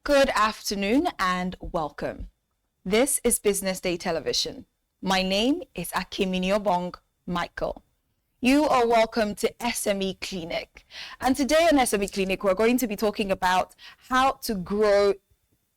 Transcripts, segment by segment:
Good afternoon and welcome. This is Business Day Television. My name is Akeminiobong Michael. You are welcome to SME Clinic. And today on SME Clinic, we're going to be talking about how to grow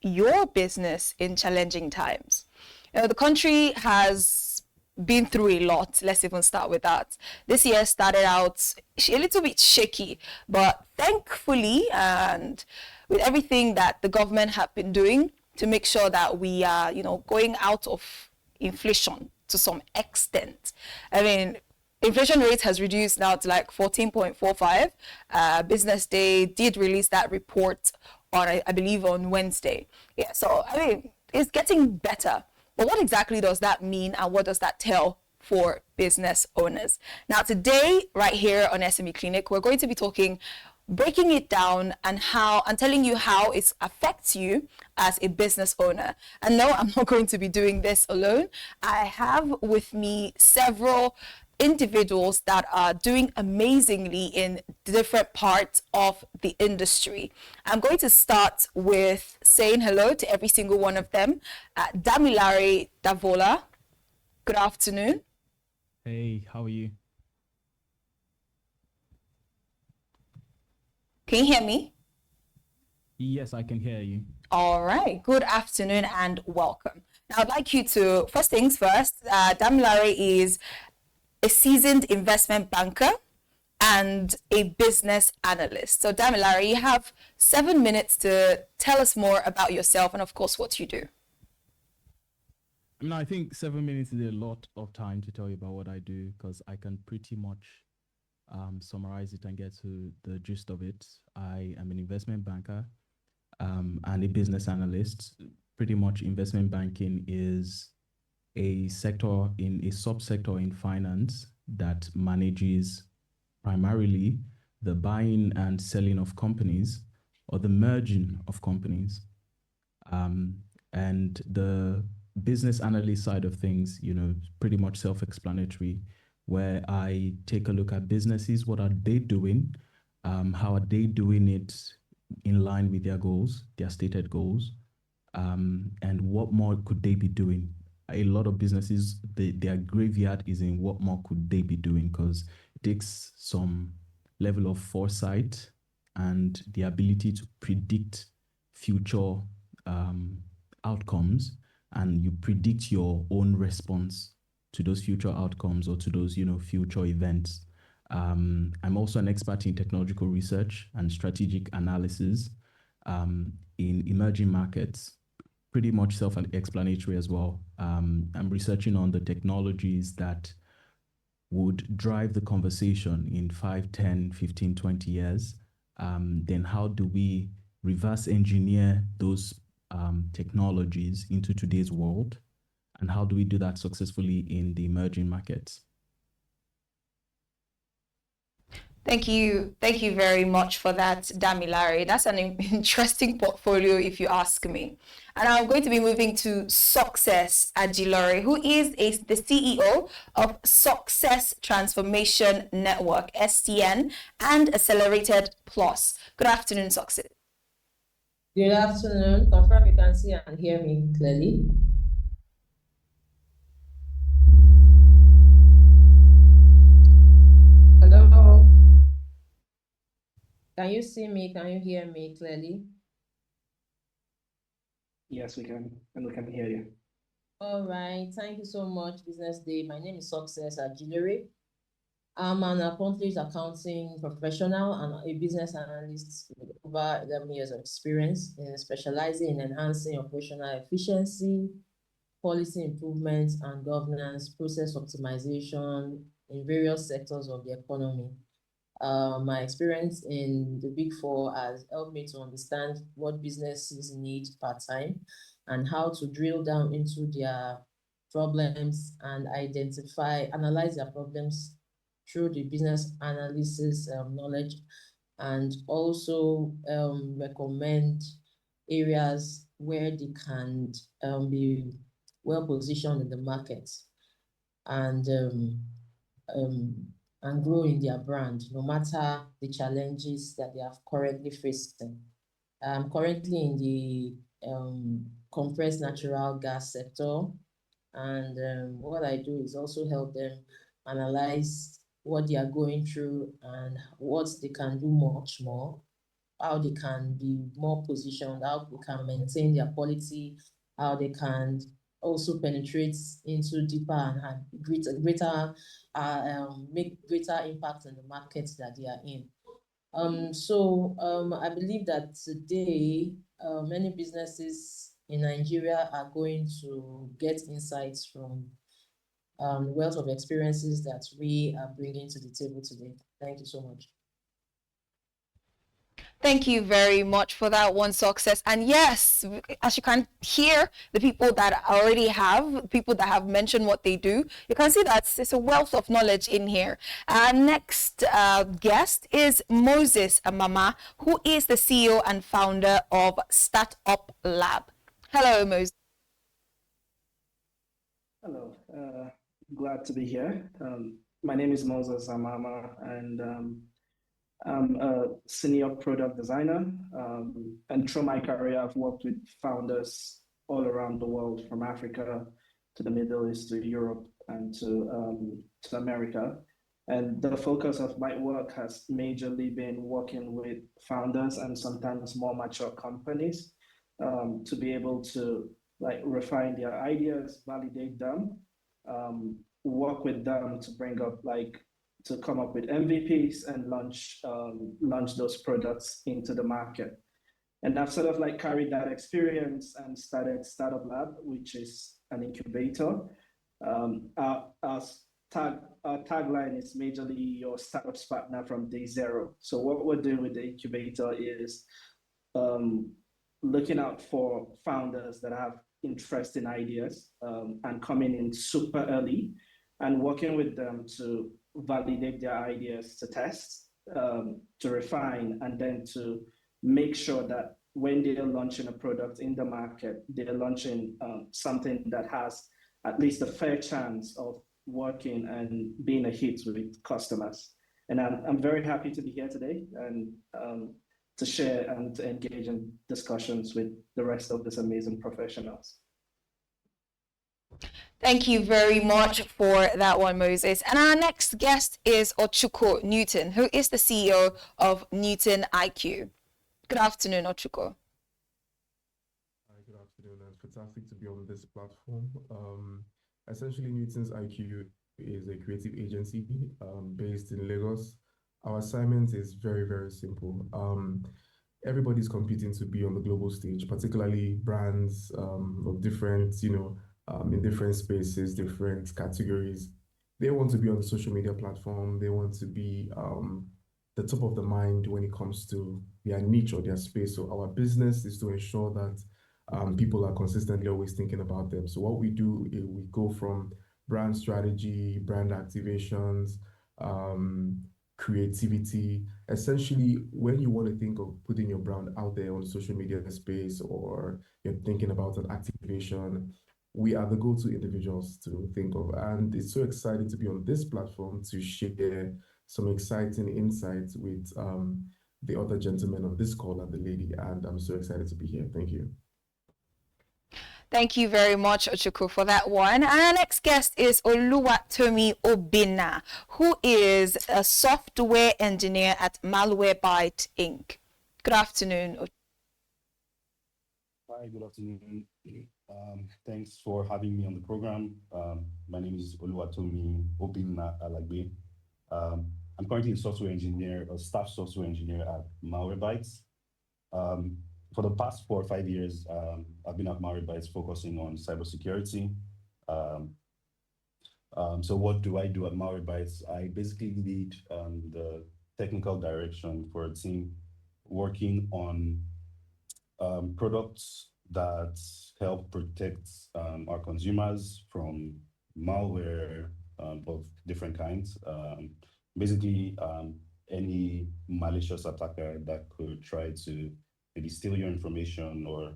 your business in challenging times. The country has been through a lot. Let's even start with that. This year started out a little bit shaky, but thankfully, and with everything that the government have been doing to make sure that we are, going out of inflation to some extent. I mean, inflation rate has reduced now to like 14.45. BusinessDay did release that report on, I believe, on Wednesday. Yeah, so I mean, it's getting better. But what exactly does that mean, and what does that tell for business owners? Now, today, right here on SME Clinic, we're going to be breaking it down and telling you how it affects you as a business owner. And no, I'm not going to be doing this alone. I have with me several individuals that are doing amazingly in different parts of the industry. I'm going to start with saying hello to every single one of them. Damilare Davola, good afternoon. Hey, how are you? Can you hear me? Yes, I can hear you. All right, good afternoon and welcome. Now, I'd like you to, first things first, Damilare is a seasoned investment banker and a business analyst. So Damilare, you have 7 minutes to tell us more about yourself and of course what you do. I think 7 minutes is a lot of time to tell you about what I do because I can pretty much summarize it and get to the gist of it. I am an investment banker and a business analyst. Pretty much investment banking is a subsector in finance that manages primarily the buying and selling of companies or the merging of companies. And the business analyst side of things, pretty much self-explanatory, where I take a look at businesses, what are they doing, how are they doing it in line with their goals, their stated goals, and what more could they be doing. A lot of businesses, their graveyard is in what more could they be doing, because it takes some level of foresight and the ability to predict future outcomes, and you predict your own response to those future outcomes or to those future events. I'm also an expert in technological research and strategic analysis in emerging markets. Pretty much self-explanatory as well. I'm researching on the technologies that would drive the conversation in 5, 10, 15, 20 years. Then how do we reverse engineer those technologies into today's world? And how do we do that successfully in the emerging markets? Thank you very much for that, Damilare. That's an interesting portfolio, if you ask me. And I'm going to be moving to Success Ajilore, who is the CEO of Success Transformation Network, STN, and Accelerated Plus. Good afternoon, Success. Good afternoon. Confirm you can see and hear me clearly. Hello. Can you see me? Can you hear me clearly? Yes, we can, and we can hear you. All right. Thank you so much, Business Day. My name is Success Ajilore. I'm an accomplished accounting professional and a business analyst with over 11 years of experience in specializing in enhancing operational efficiency, policy improvements, and governance, process optimization in various sectors of the economy. My experience in the Big Four has helped me to understand what businesses need part-time and how to drill down into their problems and analyze their problems through the business analysis knowledge, and also recommend areas where they can be well positioned in the market and grow in their brand, no matter the challenges that they are currently facing. I'm currently in the compressed natural gas sector. And what I do is also help them analyze what they are going through and what they can do much more, how they can be more positioned, how they can maintain their quality, how they can also penetrate into deeper and make greater impact on the markets that they are in. I believe that today many businesses in Nigeria are going to get insights from the wealth of experiences that we are bringing to the table today. Thank you so much. Thank you very much for that one, Success. And yes, as you can hear, the people that already have, people that have mentioned what they do, you can see that there's a wealth of knowledge in here. Our next guest is Moses Amama, who is the CEO and founder of Startup Lab. Hello, Moses. Hello, glad to be here. My name is Moses Amama, and I'm a senior product designer. And through my career, I've worked with founders all around the world, from Africa to the Middle East to Europe and to America. And the focus of my work has majorly been working with founders and sometimes more mature companies to be able to refine their ideas, validate them, work with them to bring up to come up with MVPs and launch those products into the market. And I've sort of carried that experience and started Startup Lab, which is an incubator. Our tagline is majorly your startup's partner from day zero. So what we're doing with the incubator is looking out for founders that have interesting ideas and coming in super early and working with them to validate their ideas, to test, to refine, and then to make sure that when they're launching a product in the market, they're launching something that has at least a fair chance of working and being a hit with customers. And I'm very happy to be here today and to share and to engage in discussions with the rest of these amazing professionals. Thank you very much for that one, Moses. And our next guest is Ochuko Newton, who is the CEO of Newton IQ. Good afternoon, Ochuko. Hi, good afternoon, and fantastic to be on this platform. Essentially, Newton's IQ is a creative agency based in Lagos. Our assignment is very, very simple. Everybody's competing to be on the global stage, particularly brands of different, in different spaces, different categories. They want to be on the social media platform. They want to be the top of the mind when it comes to their niche or their space. So our business is to ensure that people are consistently always thinking about them. So what we do is we go from brand strategy, brand activations, creativity. Essentially, when you want to think of putting your brand out there on the social media space, or you're thinking about an activation, we are the go-to individuals to think of. And it's so exciting to be on this platform to share some exciting insights with the other gentlemen on this call and the lady. And I'm so excited to be here. Thank you. Thank you very much, Ochuko, for that one. And our next guest is Oluwatomi Obinna, who is a software engineer at Malwarebytes Inc. Good afternoon. Hi, good afternoon. Thanks for having me on the program. My name is Oluwatomi Obinna Alagbe. I'm currently a software engineer, a staff software engineer at Malwarebytes. For the past 4 or 5 years, I've been at Malwarebytes focusing on cybersecurity. So what do I do at Malwarebytes? I basically lead the technical direction for a team working on products that help protect our consumers from malware of different kinds. Basically, any malicious attacker that could try to maybe steal your information or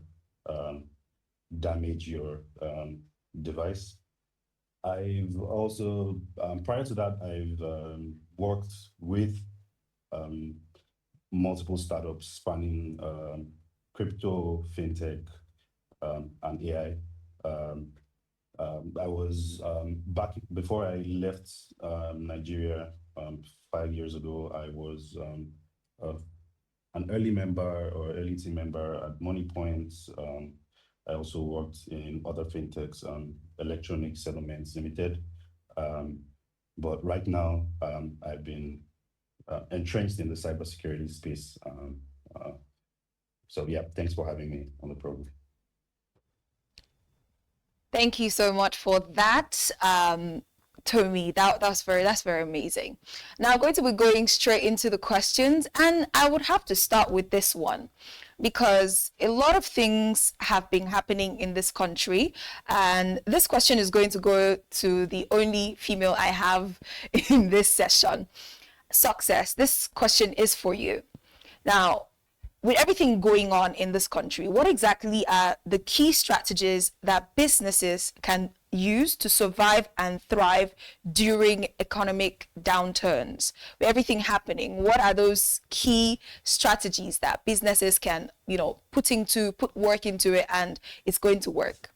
damage your device. I've also, prior to that, I've worked with multiple startups spanning crypto, fintech, and AI. I was back before I left Nigeria 5 years ago. I was an early member or early team member at MoneyPoint. I also worked in other fintechs, Electronic Settlements Limited. But right now, I've been entrenched in the cybersecurity space. So yeah, thanks for having me on the program. Thank you so much for that, Tomi. That's very amazing. Now I'm going to be going straight into the questions, and I would have to start with this one because a lot of things have been happening in this country, and this question is going to go to the only female I have in this session. Success, this question is for you. Now, with everything going on in this country, what exactly are the key strategies that businesses can use to survive and thrive during economic downturns? With everything happening, what are those key strategies that businesses can, put work into it and it's going to work?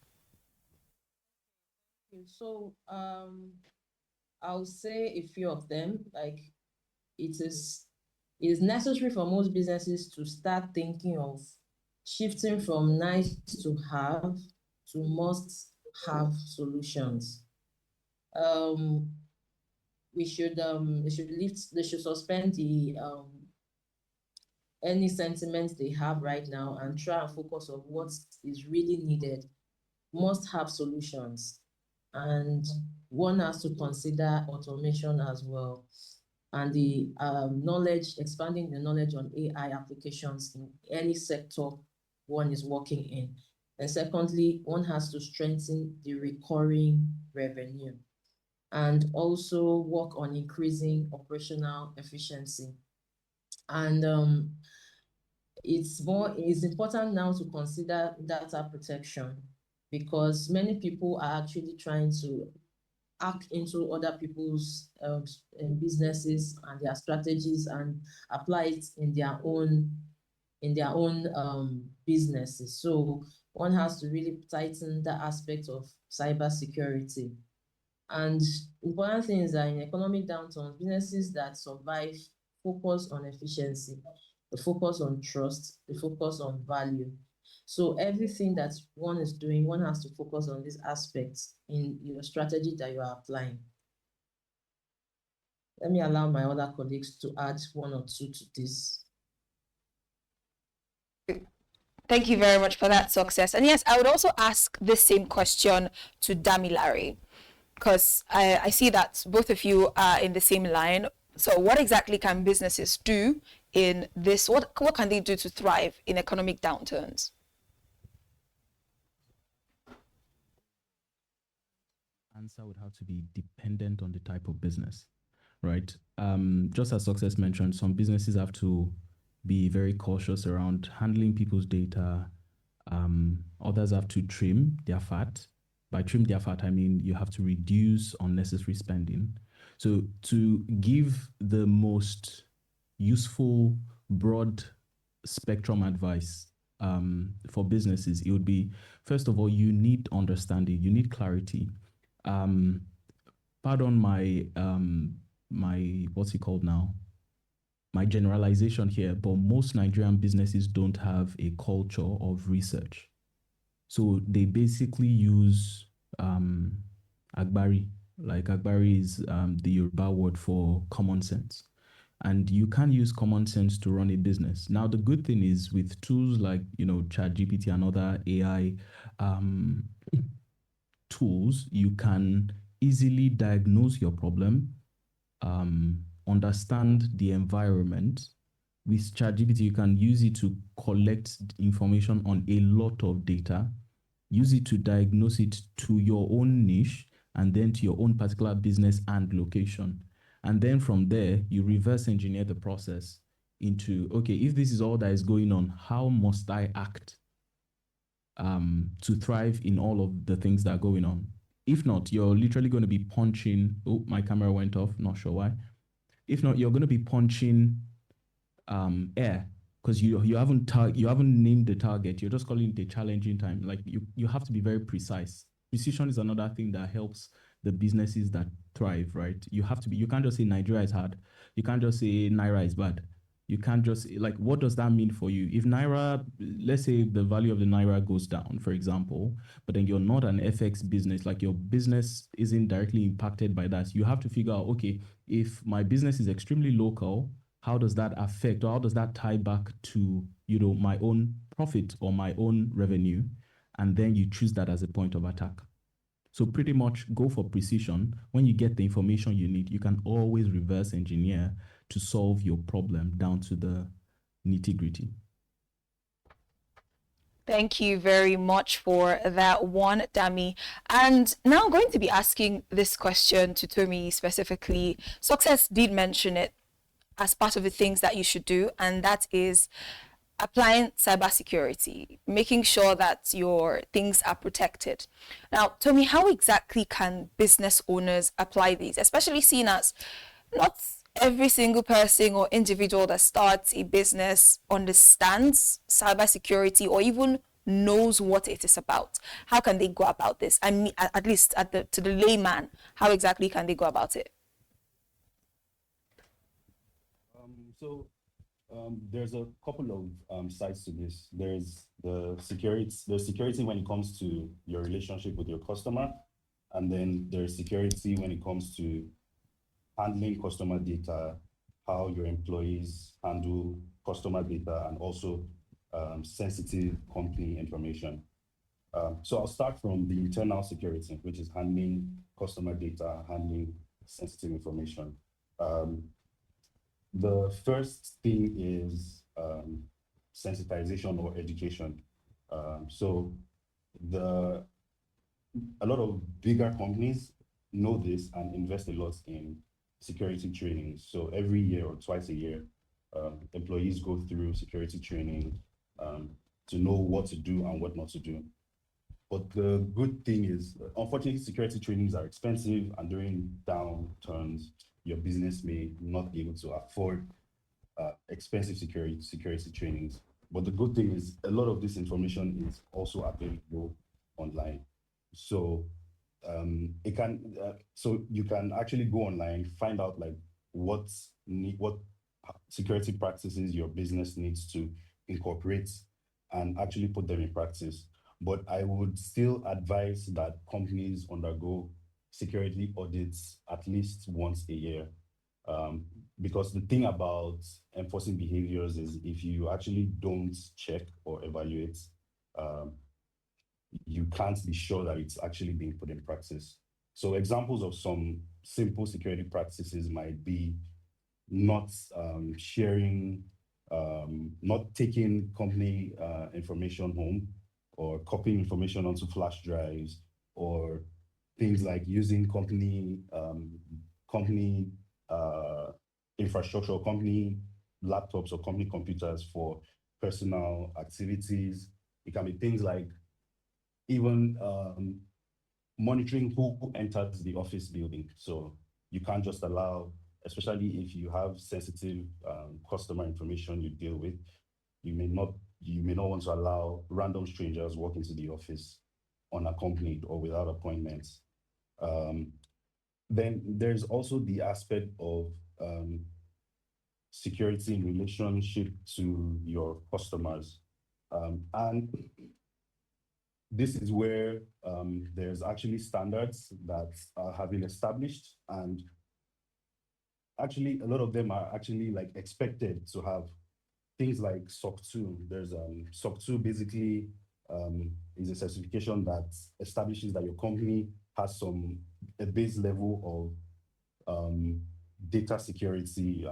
So I'll say a few of them. Like it is necessary for most businesses to start thinking of shifting from nice to have to must have solutions. They should suspend the any sentiments they have right now and try and focus on what is really needed. Must have solutions, and one has to consider automation as well, and the expanding the knowledge on AI applications in any sector one is working in. And secondly, one has to strengthen the recurring revenue and also work on increasing operational efficiency. And it's important now to consider data protection, because many people are actually trying to hack into other people's businesses and their strategies and apply it in their own businesses. So one has to really tighten the aspect of cybersecurity. And important thing is that in economic downturns, businesses that survive focus on efficiency, they focus on trust, they focus on value. So everything that one is doing, one has to focus on these aspects in your strategy that you are applying. Let me allow my other colleagues to add one or two to this. Thank you very much for that, Success. And yes, I would also ask this same question to Damilare, because I see that both of you are in the same line. So what exactly can businesses do in this? What can they do to thrive in economic downturns? Answer would have to be dependent on the type of business, right? Just as Success mentioned, some businesses have to be very cautious around handling people's data. Others have to trim their fat. By trim their fat, I mean you have to reduce unnecessary spending. So to give the most useful, broad spectrum advice for businesses, it would be, first of all, you need understanding, you need clarity. Pardon my what's it called now? My generalization here, but most Nigerian businesses don't have a culture of research. So they basically use Agbari. Like Agbari is the Yoruba word for common sense. And you can use common sense to run a business. Now, the good thing is with tools like, ChatGPT and other AI tools, you can easily diagnose your problem, understand the environment. With ChatGPT, you can use it to collect information on a lot of data, use it to diagnose it to your own niche, and then to your own particular business and location. And then from there, you reverse engineer the process into, okay, if this is all that is going on, how must I act to thrive in all of the things that are going on? If not, you're literally going to be punching, oh, my camera went off, not sure why. If not, you're going to be punching air because you haven't named the target. You're just calling it a challenging time. Like you have to be very precise. Precision is another thing that helps the businesses that thrive, right? You can't just say Nigeria is hard. You can't just say Naira is bad. You can't just, like, what does that mean for you? If Naira, let's say the value of the Naira goes down, for example, but then you're not an FX business, like your business isn't directly impacted by that. You have to figure out, okay, if my business is extremely local, how does that affect, or how does that tie back to, my own profit or my own revenue? And then you choose that as a point of attack. So pretty much go for precision. When you get the information you need, you can always reverse engineer to solve your problem down to the nitty-gritty. Thank you very much for that one, Dami. And now I'm going to be asking this question to Tomi specifically. Success did mention it as part of the things that you should do, and that is applying cybersecurity, making sure that your things are protected. Now, Tomi, how exactly can business owners apply these, especially seeing as not every single person or individual that starts a business understands cybersecurity or even knows what it is about? How can they go about this? I mean, at least to the layman, how exactly can they go about it? There's a couple of sides to this. There's the security when it comes to your relationship with your customer, and then there's security when it comes to handling customer data, how your employees handle customer data, and also sensitive company information. So I'll start from the internal security, which is handling customer data, handling sensitive information. The first thing is sensitization or education. So a lot of bigger companies know this and invest a lot in security training. So every year or twice a year, employees go through security training to know what to do and what not to do. But the good thing is, unfortunately, security trainings are expensive, and during downturns, your business may not be able to afford expensive security trainings. But the good thing is a lot of this information is also available online. So so you can actually go online, find out like what security practices your business needs to incorporate and actually put them in practice. But I would still advise that companies undergo security audits at least once a year. Because the thing about enforcing behaviors is if you actually don't check or evaluate, you can't be sure that it's actually being put in practice. So examples of some simple security practices might be not sharing, not taking company information home, or copying information onto flash drives, or things like using company infrastructure, company laptops or company computers for personal activities. It can be things like even monitoring who enters the office building. So you can't just allow, especially if you have sensitive customer information you deal with, you may not want to allow random strangers walk into the office unaccompanied or without appointments. Then there's also the aspect of security in relationship to your customers. And this is where there's actually standards that have been established, and actually a lot of them are actually like expected to have things like SOC 2. There's SOC 2 basically is a certification that establishes that your company has a base level of data security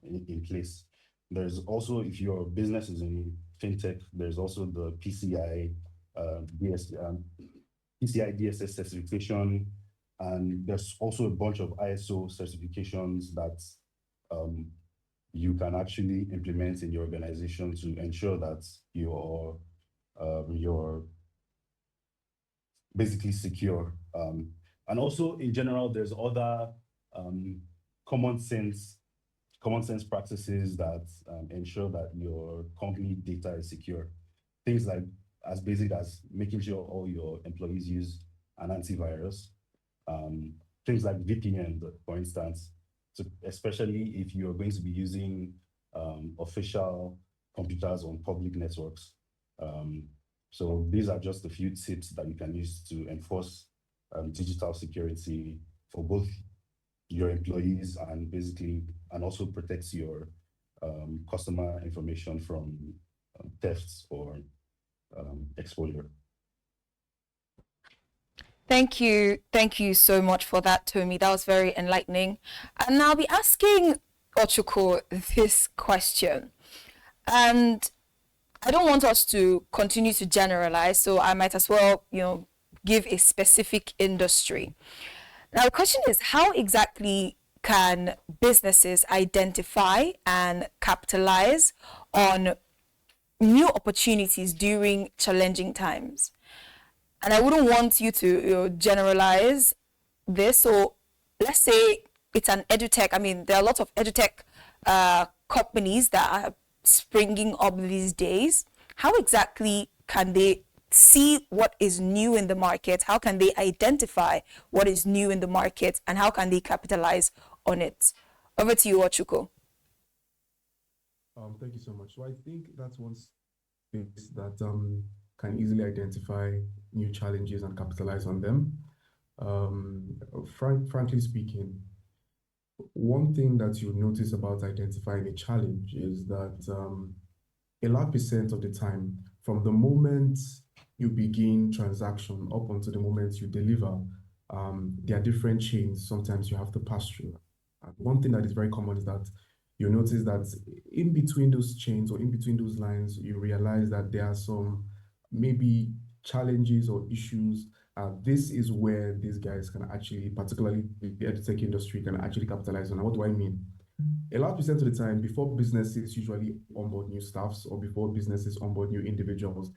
in place. There's also, if your business is in fintech, there's also the PCI DSS certification, and there's also a bunch of ISO certifications that you can actually implement in your organization to ensure that you're basically secure. And also in general, there's other common sense common sense practices that ensure that your company data is secure. Things like as basic as making sure all your employees use an antivirus. Things like VPN, for instance, so especially if you're going to be using official computers on public networks. So these are just a few tips that you can use to enforce digital security for both your employees and also protects your customer information from thefts or exposure. Thank you. Thank you so much for that, Tomi. That was very enlightening. And I'll be asking Ochuko this question. And I don't want us to continue to generalize, so I might as well, give a specific industry. Now, the question is, how exactly can businesses identify and capitalize on new opportunities during challenging times? And I wouldn't want you to generalize this. So let's say it's an edutech. I mean, there are a lot of edutech companies that are springing up these days. How exactly can they see what is new in the market? How can they identify what is new in the market? And how can they capitalize on it? Over to you, Ochuko. Thank you so much. So I think that's one space that can easily identify new challenges and capitalize on them. Frankly speaking, one thing that you notice about identifying a challenge is that a large percent of the time, from the moment you begin transaction up until the moment you deliver, there are different chains sometimes you have to pass through. And one thing that is very common is that you notice that in between those chains or in between those lines, you realize that there are some maybe challenges or issues. This is where these guys can actually, particularly the edtech industry, can actually capitalize on. And what do I mean? A large percent of the time, before businesses usually onboard new staffs or before businesses onboard new individuals,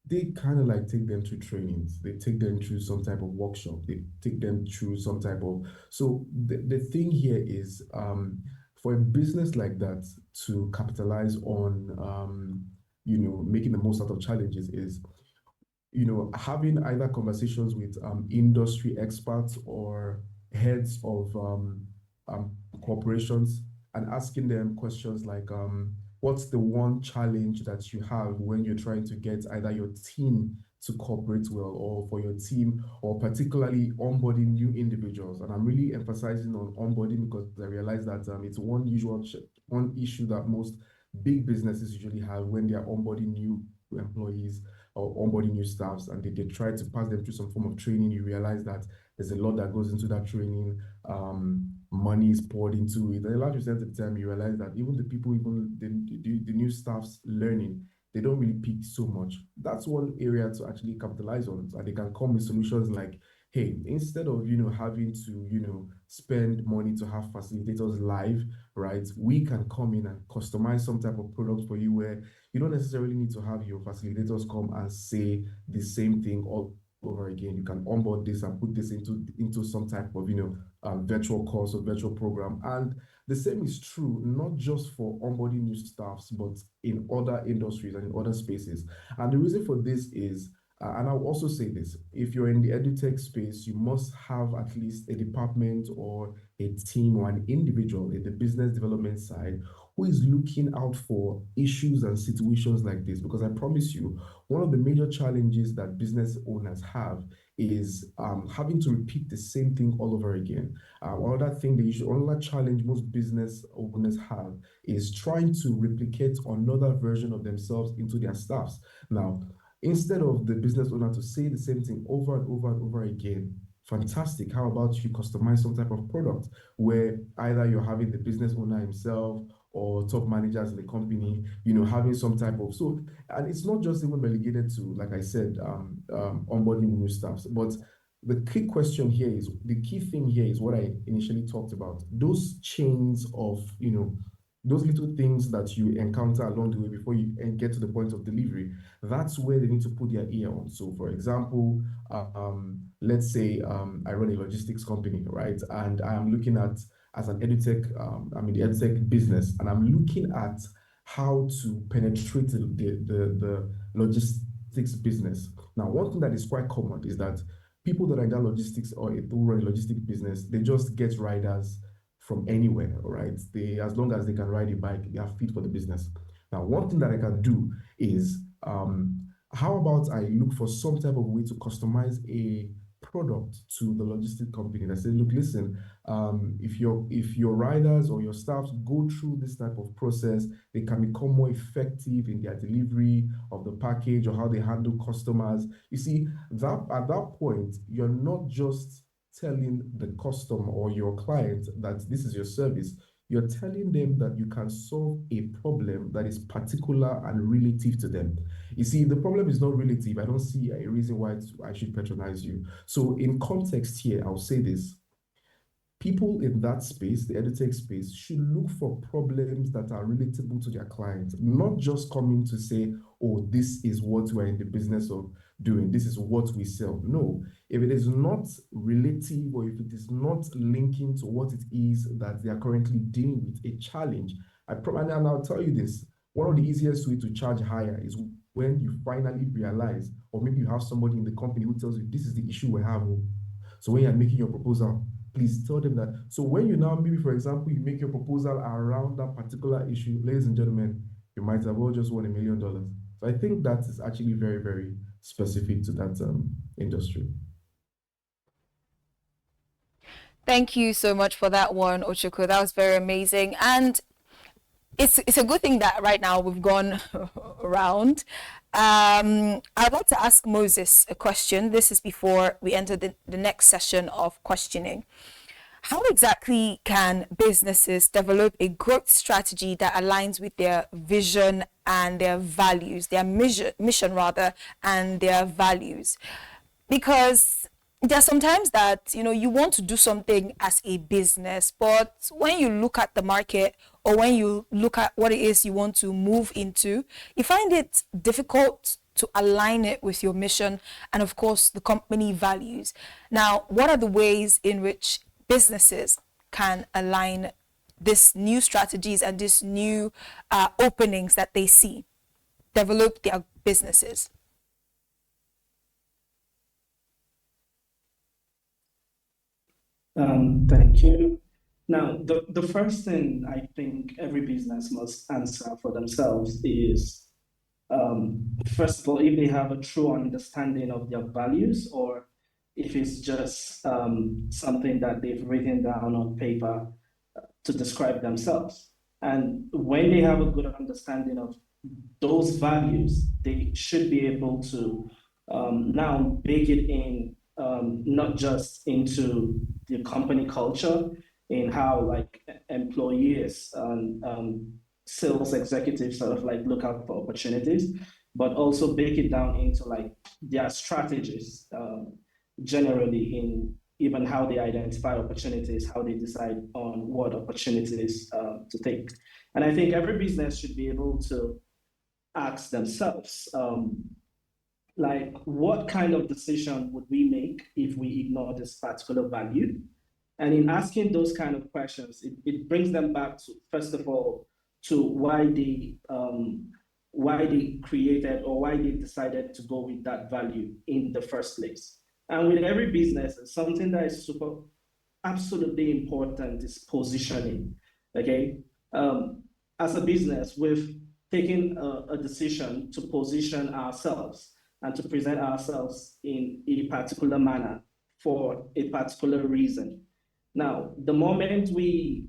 they kind of like take them through trainings. They take them through some type of workshop. They take them through some type of. So the thing here is, for a business like that to capitalize on, making the most out of challenges is, having either conversations with industry experts or heads of corporations and asking them questions like, what's the one challenge that you have when you're trying to get either your team to cooperate well, or for your team, or particularly onboarding new individuals? And I'm really emphasizing on onboarding because I realize that it's one issue that most big businesses usually have when they are onboarding new employees or onboarding new staffs, and they try to pass them through some form of training. You realize that there's a lot that goes into that training. Money is poured into it. And a large percent of the time, you realize that even the people, the new staffs learning, they don't really peak so much. That's one area to actually capitalize on. And they can come with solutions like, hey, instead of having to spend money to have facilitators live, right? We can come in and customize some type of product for you where you don't necessarily need to have your facilitators come and say the same thing all over again. You can onboard this and put this into some type of virtual course or virtual program. And the same is true not just for onboarding new staffs, but in other industries and in other spaces. And the reason for this is, and I'll also say this, if you're in the edutech space, you must have at least a department or a team or an individual in the business development side who is looking out for issues and situations like this. Because I promise you, one of the major challenges that business owners have is having to repeat the same thing all over again. Another challenge most business owners have is trying to replicate another version of themselves into their staffs. Now, instead of the business owner to say the same thing over and over and over again, fantastic. How about you customize some type of product where either you're having the business owner himself or top managers in the company, having some type of, and it's not just even relegated to, like I said, onboarding new staffs, but the key thing here is what I initially talked about, those chains of, those little things that you encounter along the way before you get to the point of delivery. That's where they need to put their ear on. So for example, let's say I run a logistics company, right? And I'm looking at as an edutech, I'm in the edutech business, and I'm looking at how to penetrate the logistics business. Now, one thing that is quite common is that people that are in that logistics or who run a logistics business, they just get riders from anywhere, all right? As long as they can ride a bike, they are fit for the business. Now, one thing that I can do is, how about I look for some type of way to customize a product to the logistic company that says, look, listen, if your riders or your staff go through this type of process, they can become more effective in their delivery of the package or how they handle customers. You see, that at that point, you're not just telling the customer or your client that this is your service. You're telling them that you can solve a problem that is particular and relative to them. You see, the problem is not relative. I don't see a reason why I should patronize you. So in context here, I'll say this. People in that space, the edutech space, should look for problems that are relatable to their clients, not just coming to say, oh, this is what we're in the business of doing, this is what we sell. No, if it is not relative or if it is not linking to what it is that they are currently dealing with, a challenge, and I'll tell you this, one of the easiest way to charge higher is when you finally realize, or maybe you have somebody in the company who tells you, this is the issue we have. So when you're making your proposal, please tell them that. So when you now, maybe for example, you make your proposal around that particular issue, ladies and gentlemen, you might have well just won $1 million. So I think that is actually very, very specific to that industry. Thank you so much for that one, Ochuko. That was very amazing. And it's a good thing that right now we've gone around. I'd like to ask Moses a question. This is before we enter the next session of questioning. How exactly can businesses develop a growth strategy that aligns with their vision and their values, their mission rather, and their values? Because there's sometimes that, you want to do something as a business, but when you look at the market or when you look at what it is you want to move into, you find it difficult to align it with your mission and, of course, the company values. Now, what are the ways in which businesses can align these new strategies and these new openings that they see, develop their businesses? Thank you. Now, the first thing I think every business must answer for themselves is, first of all, if they have a true understanding of their values or if it's just something that they've written down on paper to describe themselves. And when they have a good understanding of those values, they should be able to now bake it in, not just into the company culture, in how like employees and sales executives sort of like look out for opportunities, but also bake it down into like their strategies, generally in even how they identify opportunities, how they decide on what opportunities to take. And I think every business should be able to ask themselves, like, what kind of decision would we make if we ignore this particular value? And in asking those kind of questions, it brings them back to, first of all, to why they created or why they decided to go with that value in the first place. And with every business, something that is absolutely important is positioning, okay? As a business, we've taken a decision to position ourselves and to present ourselves in a particular manner for a particular reason. Now, the moment we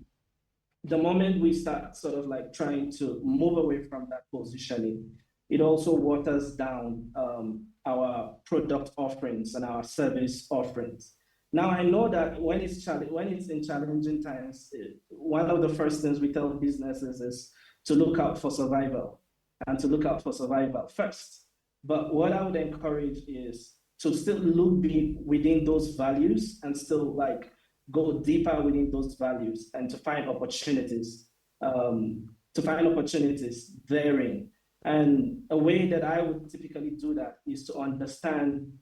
start sort of like trying to move away from that positioning, it also waters down our product offerings and our service offerings. Now, I know that when it's in challenging times, one of the first things we tell businesses is to look out for survival and to look out for survival first. But what I would encourage is to still look within those values and still like go deeper within those values and to find opportunities therein. And a way that I would typically do that is to understand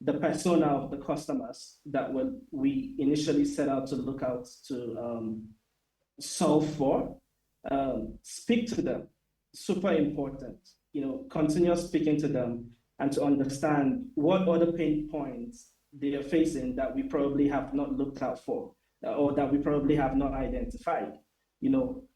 the persona of the customers that we initially set out to look out to solve for. Speak to them, super important. Continue speaking to them and to understand what other pain points they are facing that we probably have not looked out for, or that we probably have not identified.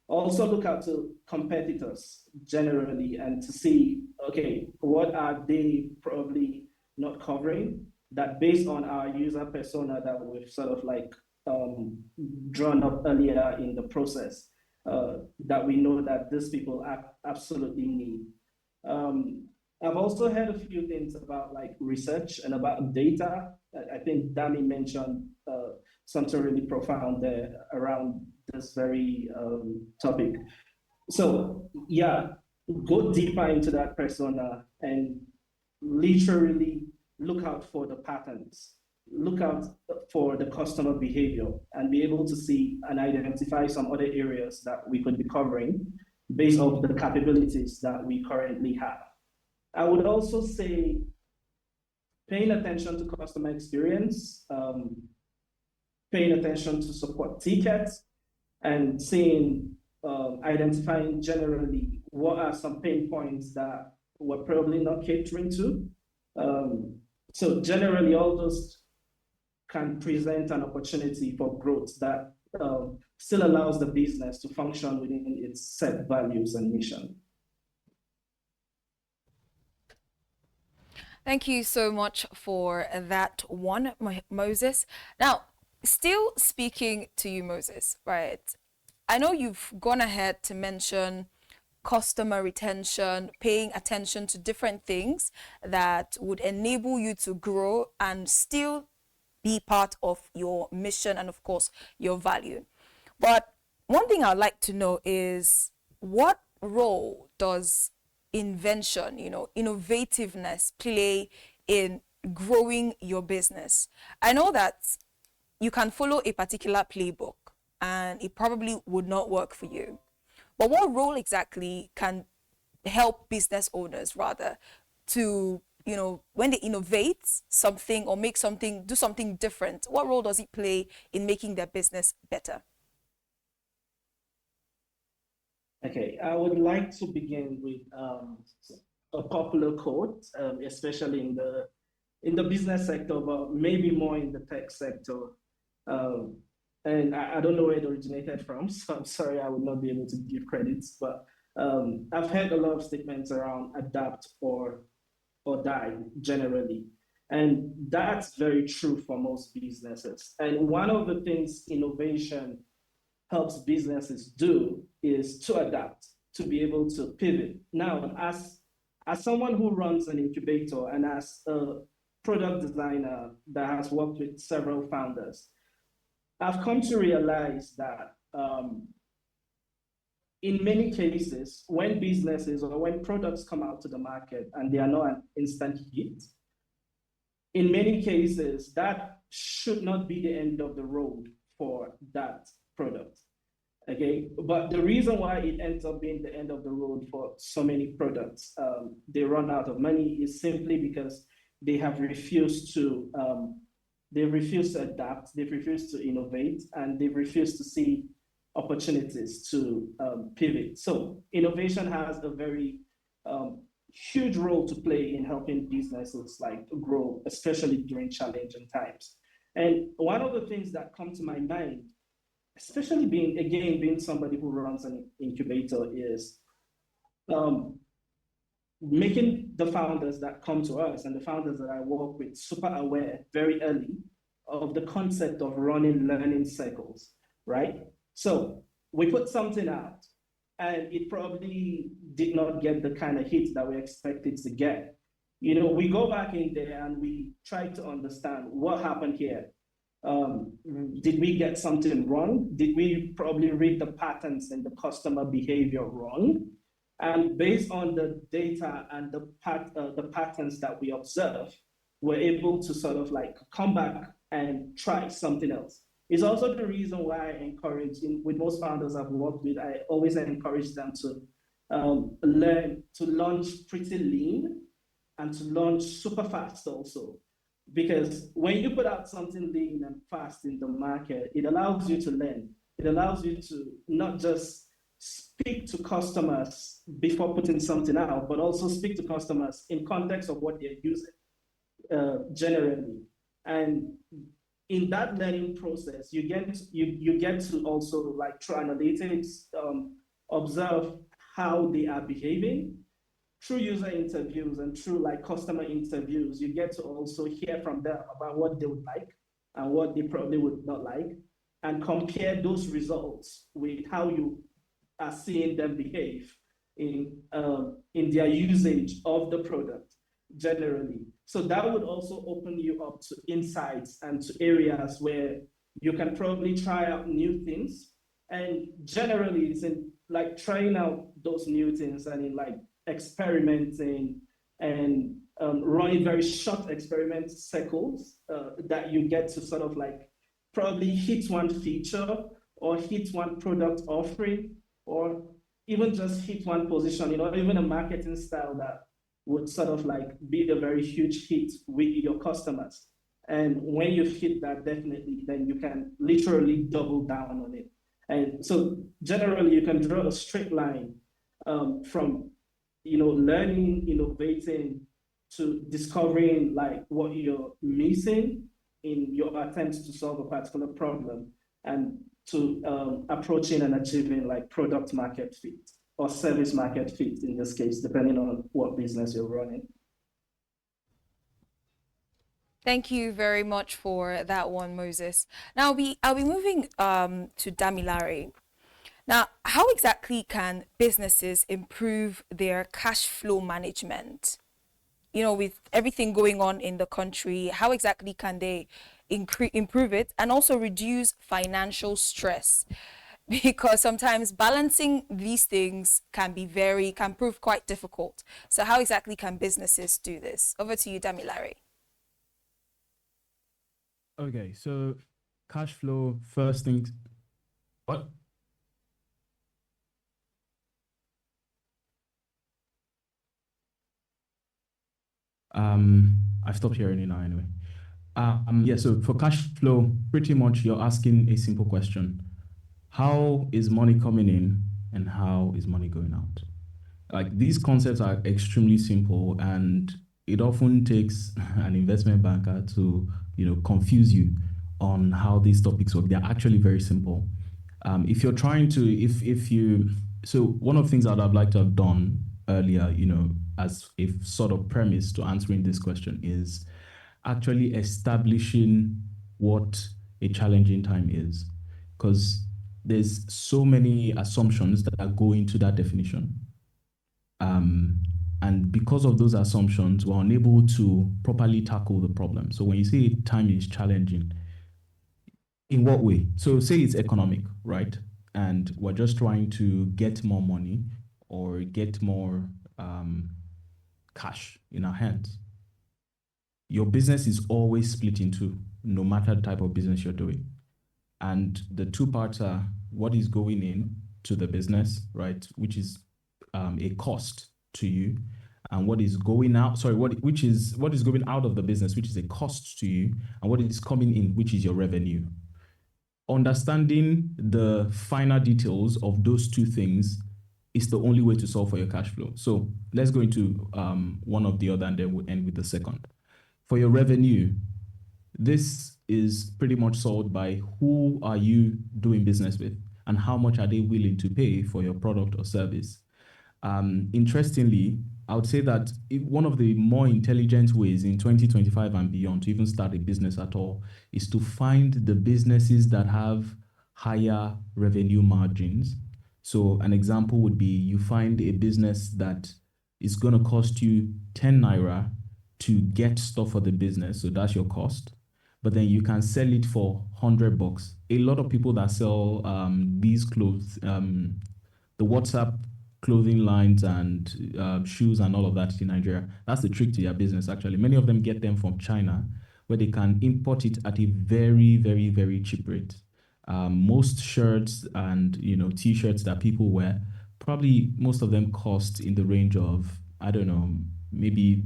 Also look out to competitors generally and to see, okay, what are they probably not covering, that based on our user persona that we've sort of like drawn up earlier in the process, that we know that these people absolutely need. I've also heard a few things about like research and about data. I think Dami mentioned something really profound there around this very topic. So yeah, go deeper into that persona and literally look out for the patterns, look out for the customer behavior, and be able to see and identify some other areas that we could be covering based on the capabilities that we currently have. I would also say paying attention to customer experience, paying attention to support tickets, and seeing, identifying generally what are some pain points that we're probably not catering to. So generally, all those can present an opportunity for growth that still allows the business to function within its set values and mission. Thank you so much for that one, Moses. Now, still speaking to you, Moses, right? I know you've gone ahead to mention customer retention, paying attention to different things that would enable you to grow and still be part of your mission and, of course, your value. But one thing I'd like to know is, what role does invention, innovativeness play in growing your business? I know that you can follow a particular playbook and it probably would not work for you. But what role exactly can help business owners rather to, when they innovate something or do something different, what role does it play in making their business better? Okay, I would like to begin with a popular quote, especially in the business sector, but maybe more in the tech sector. And I don't know where it originated from, so I'm sorry I would not be able to give credits, but I've heard a lot of statements around adapt or die generally. And that's very true for most businesses. And one of the things innovation helps businesses do is to adapt, to be able to pivot. Now, as someone who runs an incubator and as a product designer that has worked with several founders, I've come to realize that in many cases, when businesses or when products come out to the market and they are not an instant hit, in many cases, that should not be the end of the road for that product. Okay, but the reason why it ends up being the end of the road for so many products, they run out of money, is simply because they have refused to adapt, they've refused to innovate, and they've refused to see opportunities to pivot. So innovation has a very huge role to play in helping businesses like grow, especially during challenging times. And one of the things that come to my mind, especially being somebody who runs an incubator, is making the founders that come to us and the founders that I work with super aware very early of the concept of running learning cycles, right? So we put something out and it probably did not get the kind of hit that we expected to get. We go back in there and we try to understand what happened here. Did we get something wrong? Did we probably read the patterns in the customer behavior wrong? And based on the data and the patterns that we observe, we're able to sort of like come back and try something else. It's also the reason why I encourage, with most founders I've worked with, I always encourage them to learn to launch pretty lean and to launch super fast also. Because when you put out something lean and fast in the market, it allows you to learn. It allows you to not just speak to customers before putting something out, but also speak to customers in context of what they're using generally. And in that learning process, you get to also, like, through analytics, observe how they are behaving. Through user interviews and through, like, customer interviews, you get to also hear from them about what they would like and what they probably would not like, and compare those results with how you are seeing them behave in their usage of the product generally. So that would also open you up to insights and to areas where you can probably try out new things. And generally, it's in, like, trying out those new things and in, like, experimenting and running very short experiment cycles that you get to sort of, like, probably hit one feature or hit one product offering, or even just hit one position, even a marketing style that would sort of, like, be a very huge hit with your customers. And when you hit that, definitely, then you can literally double down on it. And so generally, you can draw a straight line from, learning, innovating, to discovering, like, what you're missing in your attempts to solve a particular problem, and to approaching and achieving, like, product market fit or service market fit in this case, depending on what business you're running. Thank you very much for that one, Moses. Now I'll be moving to Damilare. Now, how exactly can businesses improve their cash flow management? With everything going on in the country, how exactly can they improve it and also reduce financial stress? Because sometimes balancing these things can prove quite difficult. So how exactly can businesses do this? Over to you, Damilare. Okay, so cash flow, first thing. What? I've stopped hearing it now anyway. Yeah, so for cash flow, pretty much you're asking a simple question. How is money coming in and how is money going out? Like, these concepts are extremely simple, and it often takes an investment banker to, confuse you on how these topics work. They're actually very simple. If you're trying to, so one of the things that I'd like to have done earlier, as a sort of premise to answering this question, is actually establishing what a challenging time is, because there's so many assumptions that go into that definition. And because of those assumptions, we're unable to properly tackle the problem. So when you say time is challenging, in what way? So say it's economic, right? And we're just trying to get more money or get more cash in our hands. Your business is always split in two, no matter the type of business you're doing. And the two parts are what is going in to the business, right? Which is a cost to you, and what is going out, what is going out of the business, which is a cost to you, and what is coming in, which is your revenue. Understanding the finer details of those two things is the only way to solve for your cash flow. So let's go into one of the other, and then we'll end with the second. For your revenue, this is pretty much solved by who are you doing business with and how much are they willing to pay for your product or service. Interestingly, I would say that one of the more intelligent ways in 2025 and beyond to even start a business at all is to find the businesses that have higher revenue margins. So an example would be you find a business that is going to cost you 10 naira to get stuff for the business. So that's your cost. But then you can sell it for $100. A lot of people that sell these clothes, the WhatsApp clothing lines and shoes and all of that in Nigeria, that's the trick to their business, actually. Many of them get them from China, where they can import it at a very, very, very cheap rate. Most shirts and t-shirts that people wear, probably most of them cost in the range of, I don't know, maybe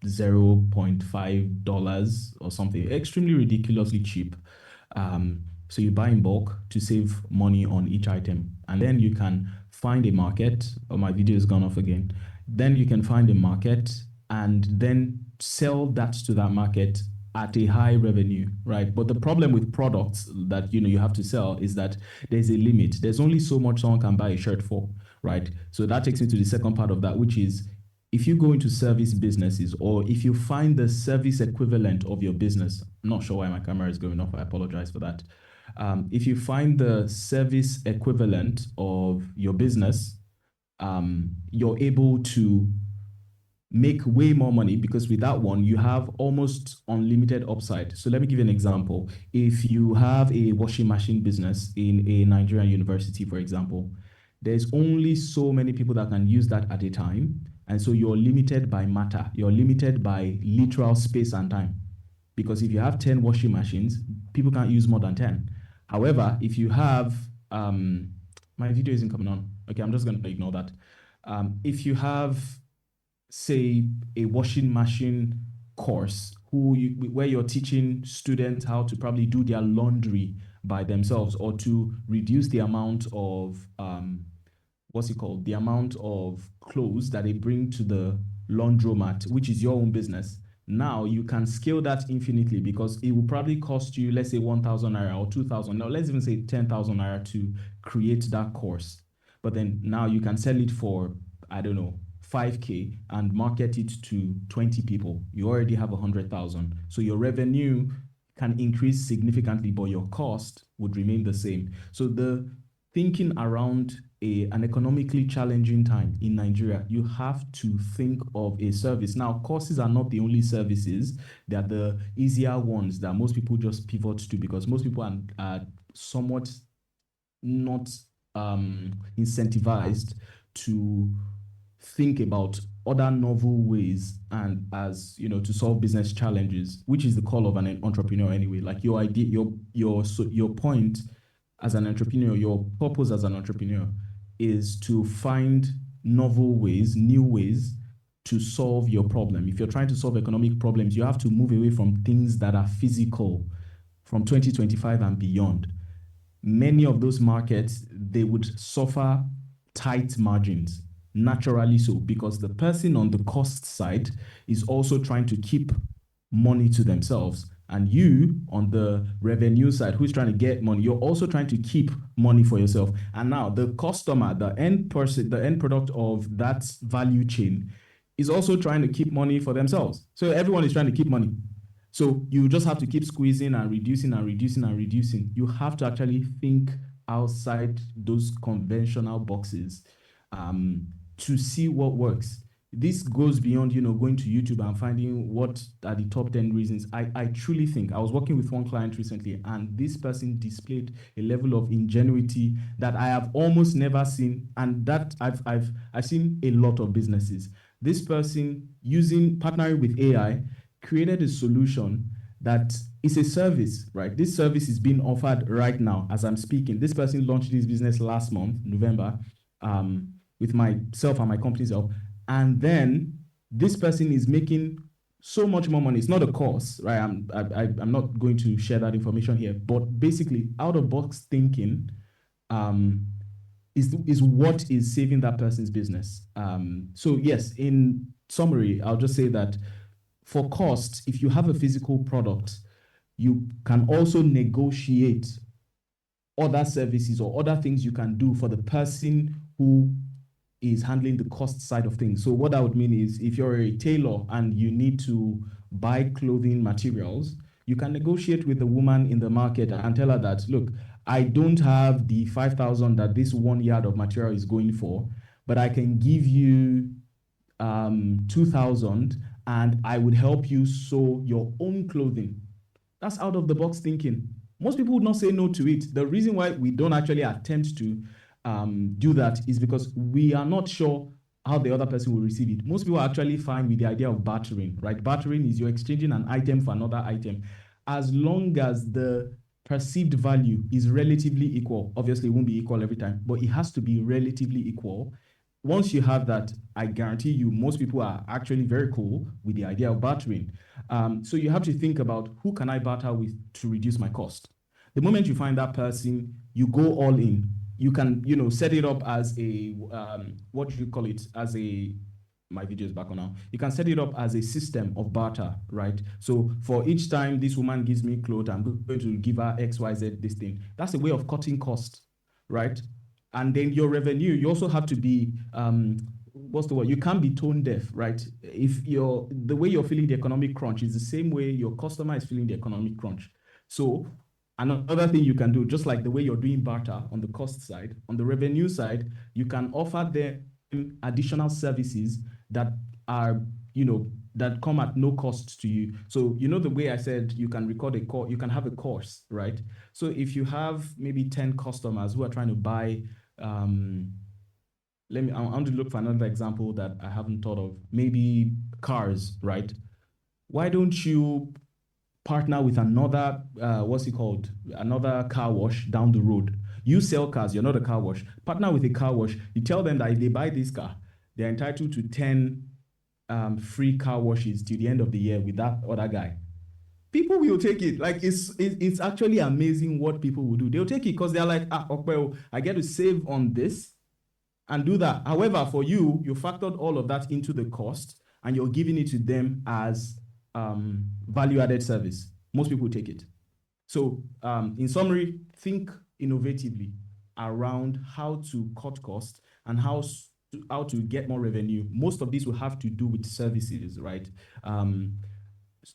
$0.5 or something, extremely ridiculously cheap. So you buy in bulk to save money on each item, and then you can find a market. Oh, my video has gone off again. Then you can find a market and then sell that to that market at a high revenue, right? But the problem with products that you have to sell is that there's a limit. There's only so much someone can buy a shirt for, right? So that takes me to the second part of that, which is if you go into service businesses, or if you find the service equivalent of your business. I'm not sure why my camera is going off. I apologize for that. If you find the service equivalent of your business, you're able to make way more money, because with that one, you have almost unlimited upside. So let me give you an example. If you have a washing machine business in a Nigerian university, for example, there's only so many people that can use that at a time. And so you're limited by matter. You're limited by literal space and time. Because if you have 10 washing machines, people can't use more than 10. However, if you have, my video isn't coming on. Okay, I'm just going to ignore that. If you have, say, a washing machine course where you're teaching students how to probably do their laundry by themselves, or to reduce the amount of the amount of clothes that they bring to the laundromat, which is your own business. Now you can scale that infinitely, because it will probably cost you, let's say, 1,000 naira or 2,000. Now let's even say 10,000 naira to create that course. But then now you can sell it for, I don't know, 5K and market it to 20 people. You already have 100,000. So your revenue can increase significantly, but your cost would remain the same. So the thinking around an economically challenging time in Nigeria, you have to think of a service. Now, courses are not the only services. They are the easier ones that most people just pivot to, because most people are somewhat not incentivized to think about other novel ways and to solve business challenges, which is the call of an entrepreneur anyway. Like your idea, your point as an entrepreneur, your purpose as an entrepreneur is to find novel ways, new ways to solve your problem. If you're trying to solve economic problems, you have to move away from things that are physical from 2025 and beyond. Many of those markets, they would suffer tight margins, naturally so, because the person on the cost side is also trying to keep money to themselves. And you, on the revenue side, who's trying to get money, you're also trying to keep money for yourself. And now the customer, the end person, the end product of that value chain is also trying to keep money for themselves. So everyone is trying to keep money. So you just have to keep squeezing and reducing and reducing and reducing. You have to actually think outside those conventional boxes to see what works. This goes beyond, going to YouTube and finding what are the top 10 reasons. I truly think, I was working with one client recently, and this person displayed a level of ingenuity that I have almost never seen, and that I've seen a lot of businesses. This person, partnering with AI, created a solution that is a service, right? This service is being offered right now as I'm speaking. This person launched this business last month, November, with myself and my company's help. And then this person is making so much more money. It's not a course, right? I'm not going to share that information here, but basically out of box thinking is what is saving that person's business. So yes, in summary, I'll just say that for costs, if you have a physical product, you can also negotiate other services or other things you can do for the person who is handling the cost side of things. So what that would mean is, if you're a tailor and you need to buy clothing materials, you can negotiate with the woman in the market and tell her that, look, I don't have the 5,000 that this 1 yard of material is going for, but I can give you 2,000 and I would help you sew your own clothing. That's out of the box thinking. Most people would not say no to it. The reason why we don't actually attempt to do that is because we are not sure how the other person will receive it. Most people are actually fine with the idea of bartering, right? Bartering is you're exchanging an item for another item. As long as the perceived value is relatively equal, obviously it won't be equal every time, but it has to be relatively equal. once you have that, I guarantee you, most people are actually very cool with the idea of bartering. So you have to think about, who can I barter with to reduce my cost? The moment you find that person, you go all in. You can, set it up as a, what do you call it? As a, my video is back on now. You can set it up as a system of barter, right? So for each time this woman gives me clothes, I'm going to give her XYZ this thing. That's a way of cutting costs, right? And then your revenue, you also have to be, what's the word? You can't be tone deaf, right? If the way you're feeling the economic crunch is the same way your customer is feeling the economic crunch. So another thing you can do, just like the way you're doing barter on the cost side, on the revenue side, you can offer them additional services that are, that come at no cost to you. So, the way I said you can record a course, you can have a course, right? So if you have maybe 10 customers who are trying to buy, I want to look for another example that I haven't thought of. Maybe cars, right? Why don't you partner with another, another car wash down the road? You sell cars, you're not a car wash. Partner with a car wash. You tell them that if they buy this car, they're entitled to 10 free car washes till the end of the year with that other guy. People will take it. Like, it's actually amazing what people will do. They'll take it because they're like, well, I get to save on this and do that. However, for you factored all of that into the cost and you're giving it to them as value-added service. Most people take it. So in summary, think innovatively around how to cut costs and how to get more revenue. Most of these will have to do with services, right?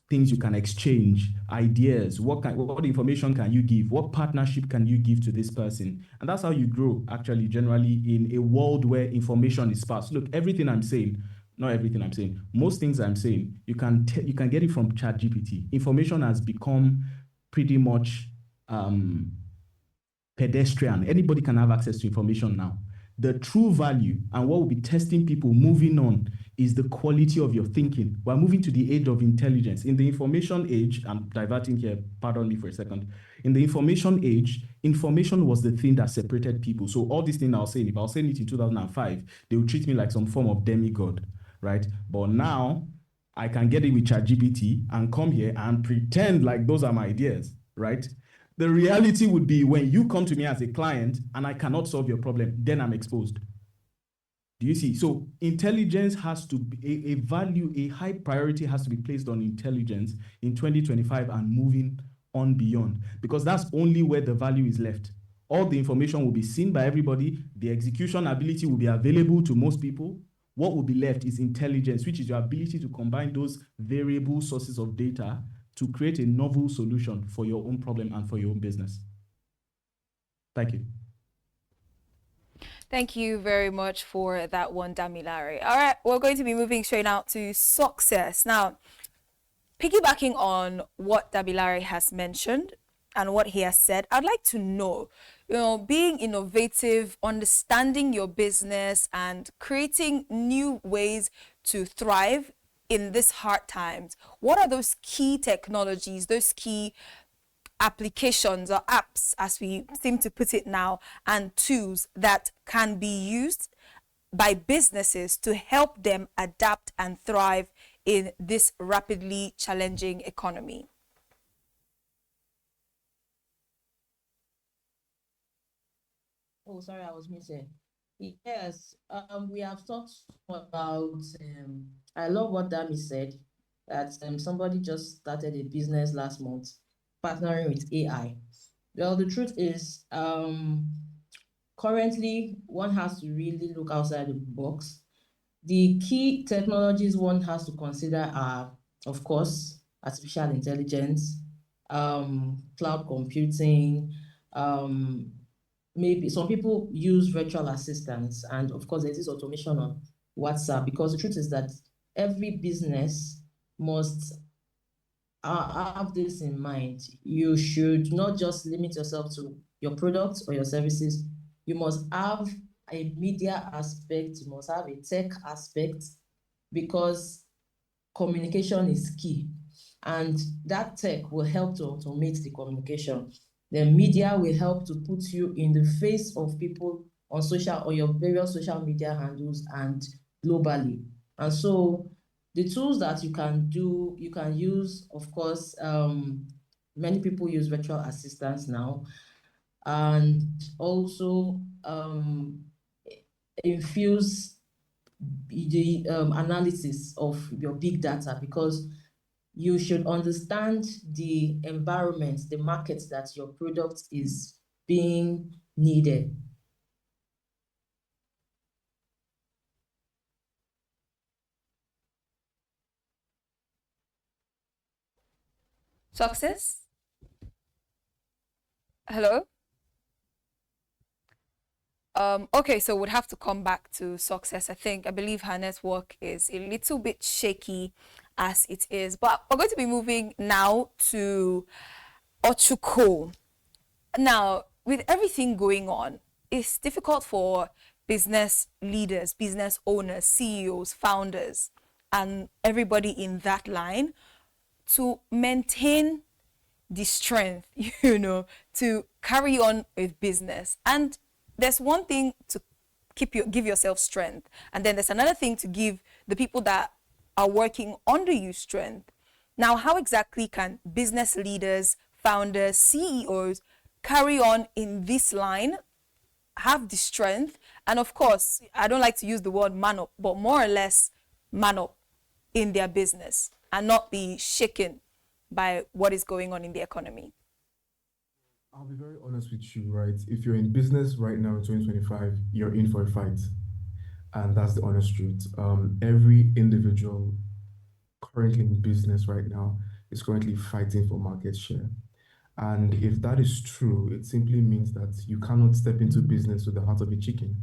Things you can exchange, ideas, what information can you give, what partnership can you give to this person? And that's how you grow, actually, generally, in a world where information is sparse. Look, everything I'm saying, not everything I'm saying, most things I'm saying, you can get it from ChatGPT. Information has become pretty much pedestrian. Anybody can have access to information now. The true value and what will be testing people moving on is the quality of your thinking. We're moving to the age of intelligence. In the information age, I'm diverting here, pardon me for a second. In the information age, information was the thing that separated people. So all these things I was saying, if I was saying it in 2005, they would treat me like some form of demigod, right? But now I can get it with ChatGPT and come here and pretend like those are my ideas, right? The reality would be when you come to me as a client and I cannot solve your problem, then I'm exposed. Do you see? So intelligence has to be a high priority has to be placed on intelligence in 2025 and moving on beyond, because that's only where the value is left. All the information will be seen by everybody. The execution ability will be available to most people. What will be left is intelligence, which is your ability to combine those variable sources of data to create a novel solution for your own problem and for your own business. Thank you. Thank you very much for that one, Damilare. All right, we're going to be moving straight out to success. Now, piggybacking on what Damilare has mentioned and what he has said, I'd like to know, being innovative, understanding your business and creating new ways to thrive in these hard times. What are those key technologies, those key applications or apps, as we seem to put it now, and tools that can be used by businesses to help them adapt and thrive in this rapidly challenging economy? Oh, sorry, I was missing. Yes, we have talked about, I love what Dami said, that somebody just started a business last month, partnering with AI. Well, the truth is, currently, one has to really look outside the box. The key technologies one has to consider are, of course, artificial intelligence, cloud computing, maybe some people use virtual assistants, and of course, there's this automation on WhatsApp, because the truth is that every business must have this in mind. You should not just limit yourself to your products or your services. You must have a media aspect, you must have a tech aspect, because communication is key. And that tech will help to automate the communication. The media will help to put you in the face of people on your various social media handles and globally. And so the tools that you can use, of course, many people use virtual assistants now, and also infuse the analysis of your big data, because you should understand the environment, the market that your product is being needed. Success? Hello? Okay, so we'd have to come back to Success. I believe her network is a little bit shaky as it is. But we're going to be moving now to Ochuko. Now, with everything going on, it's difficult for business leaders, business owners, CEOs, founders, and everybody in that line to maintain the strength, to carry on with business. And there's one thing to give yourself strength, and then there's another thing to give the people that are working under you strength. Now, how exactly can business leaders, founders, CEOs carry on in this line, have the strength, and of course, I don't like to use the word man up, but more or less man up in their business and not be shaken by what is going on in the economy? I'll be very honest with you, right? If you're in business right now in 2025, you're in for a fight. And that's the honest truth. Every individual currently in business right now is currently fighting for market share. And if that is true, it simply means that you cannot step into business with the heart of a chicken.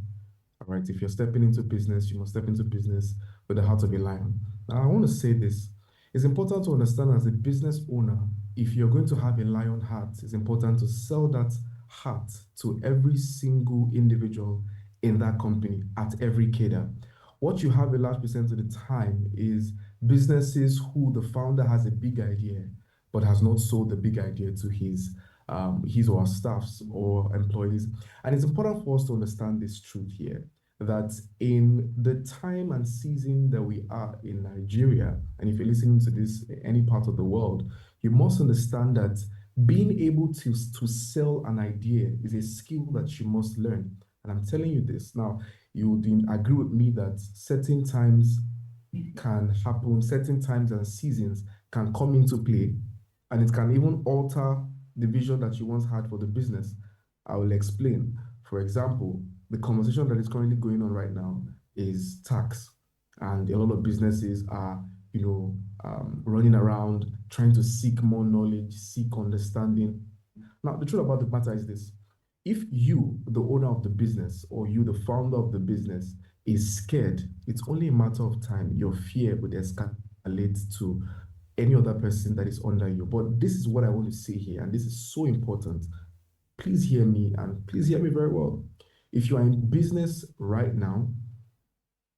All right, if you're stepping into business, you must step into business with the heart of a lion. Now, I want to say this. It's important to understand as a business owner, if you're going to have a lion heart, it's important to sell that heart to every single individual in that company at every cadre. What you have a large percent of the time is businesses who the founder has a big idea, but has not sold the big idea to his or her staffs or employees. And it's important for us to understand this truth here, that in the time and season that we are in Nigeria, and if you're listening to this in any part of the world, you must understand that being able to sell an idea is a skill that you must learn. And I'm telling you this. Now, you would agree with me that certain times can happen, certain times and seasons can come into play, and it can even alter the vision that you once had for the business. I will explain. For example, the conversation that is currently going on right now is tax, and a lot of businesses are, running around trying to seek more knowledge, seek understanding. Now, the truth about the matter is this: if you, the owner of the business, or you, the founder of the business, is scared, it's only a matter of time. Your fear would escalate to any other person that is under you. But this is what I want to say here, and this is so important. Please hear me, and please hear me very well. If you are in business right now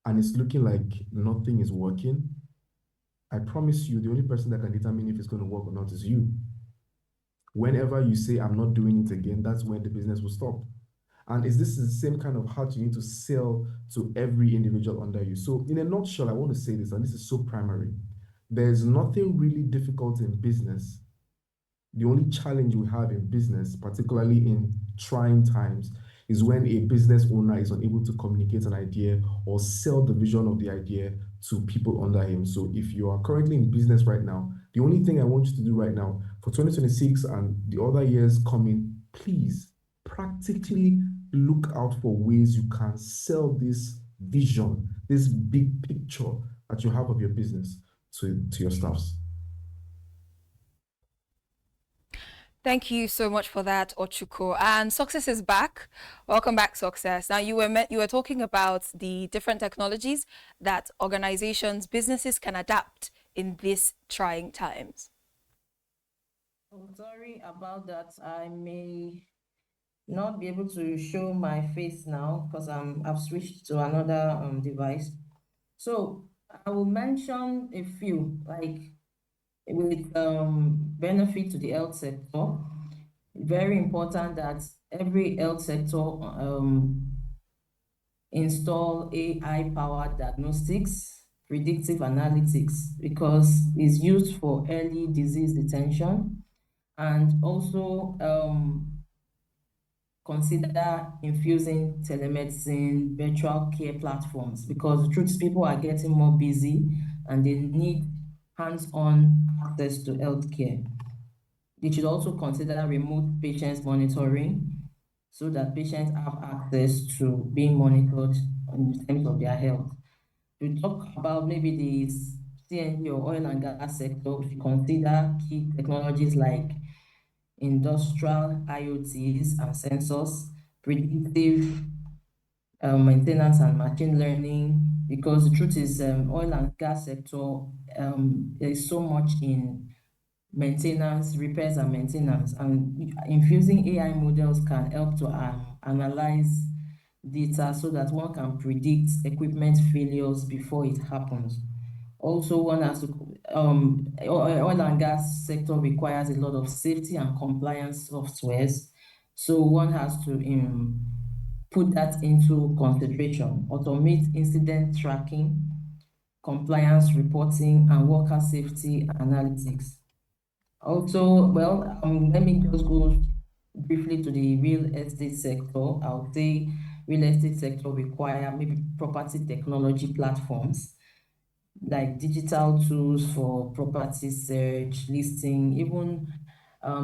and it's looking like nothing is working, I promise you the only person that can determine if it's going to work or not is you. Whenever you say, I'm not doing it again, that's when the business will stop. And this is the same kind of heart you need to sell to every individual under you. So in a nutshell, I want to say this, and this is so primary. There's nothing really difficult in business. The only challenge we have in business, particularly in trying times, is when a business owner is unable to communicate an idea or sell the vision of the idea to people under him. So if you are currently in business right now, the only thing I want you to do right now for 2026 and the other years coming, please practically look out for ways you can sell this vision, this big picture that you have of your business to your staffs. Thank you so much for that, Ochuko. And Success is back. Welcome back, Success. Now, you were talking about the different technologies that organizations, businesses can adapt in these trying times. Oh, sorry about that. I may not be able to show my face now because I've switched to another device. So I will mention a few, like with benefit to the health sector. Very important that every health sector install AI-powered diagnostics, predictive analytics, because it's used for early disease detection, and also consider infusing telemedicine, virtual care platforms, because the truth is people are getting more busy and they need hands-on access to healthcare. They should also consider remote patients monitoring so that patients have access to being monitored in terms of their health. We talk about maybe the CNG or oil and gas sector, we consider key technologies like industrial IoTs and sensors, predictive maintenance and machine learning, because the truth is oil and gas sector, there is so much in maintenance, repairs and maintenance, and infusing AI models can help to analyze data so that one can predict equipment failures before it happens. Also, one has to, oil and gas sector requires a lot of safety and compliance softwares. So one has to put that into consideration, automate incident tracking, compliance reporting, and worker safety analytics. Also, well, let me just go briefly to the real estate sector. I would say real estate sector require maybe property technology platforms, like digital tools for property search, listing, even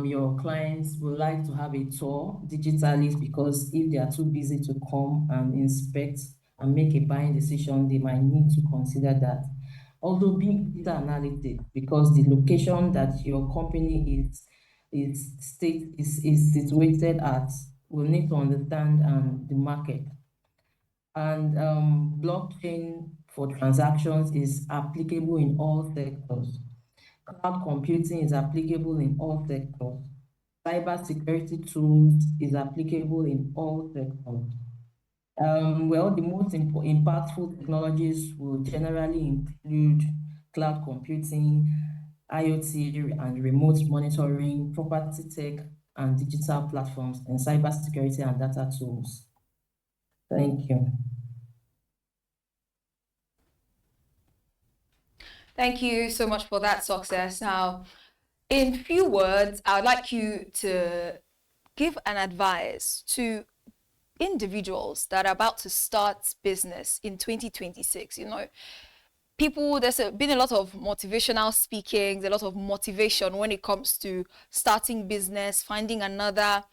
your clients would like to have a tour digitally, because if they are too busy to come and inspect and make a buying decision, they might need to consider that. Although big data analytics, because the location that your company is situated at, will need to understand the market. And blockchain for transactions is applicable in all sectors. Cloud computing is applicable in all sectors. Cybersecurity tools is applicable in all sectors. Well, the most impactful technologies will generally include cloud computing, IoT and remote monitoring, property tech and digital platforms, and cybersecurity and data tools. Thank you. Thank you so much for that success. Now, in few words, I would like you to give an advice to individuals that are about to start business in 2026. You know, people, there's been a lot of motivational speakings, a lot of motivation when it comes to starting business, finding another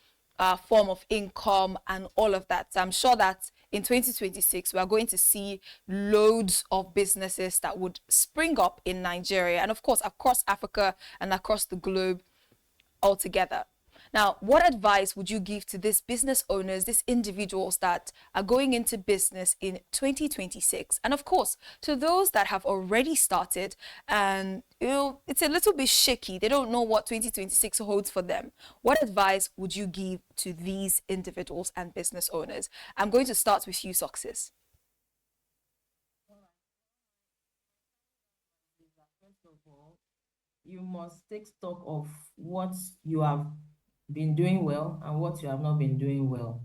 form of income and all of that. So I'm sure that in 2026, we are going to see loads of businesses that would spring up in Nigeria and of course across Africa and across the globe altogether. Now, what advice would you give to these business owners, these individuals that are going into business in 2026? And of course, to those that have already started and it's a little bit shaky, they don't know what 2026 holds for them. What advice would you give to these individuals and business owners? I'm going to start with you, Success. First of all, you must take stock of what you have been doing well and what you have not been doing well.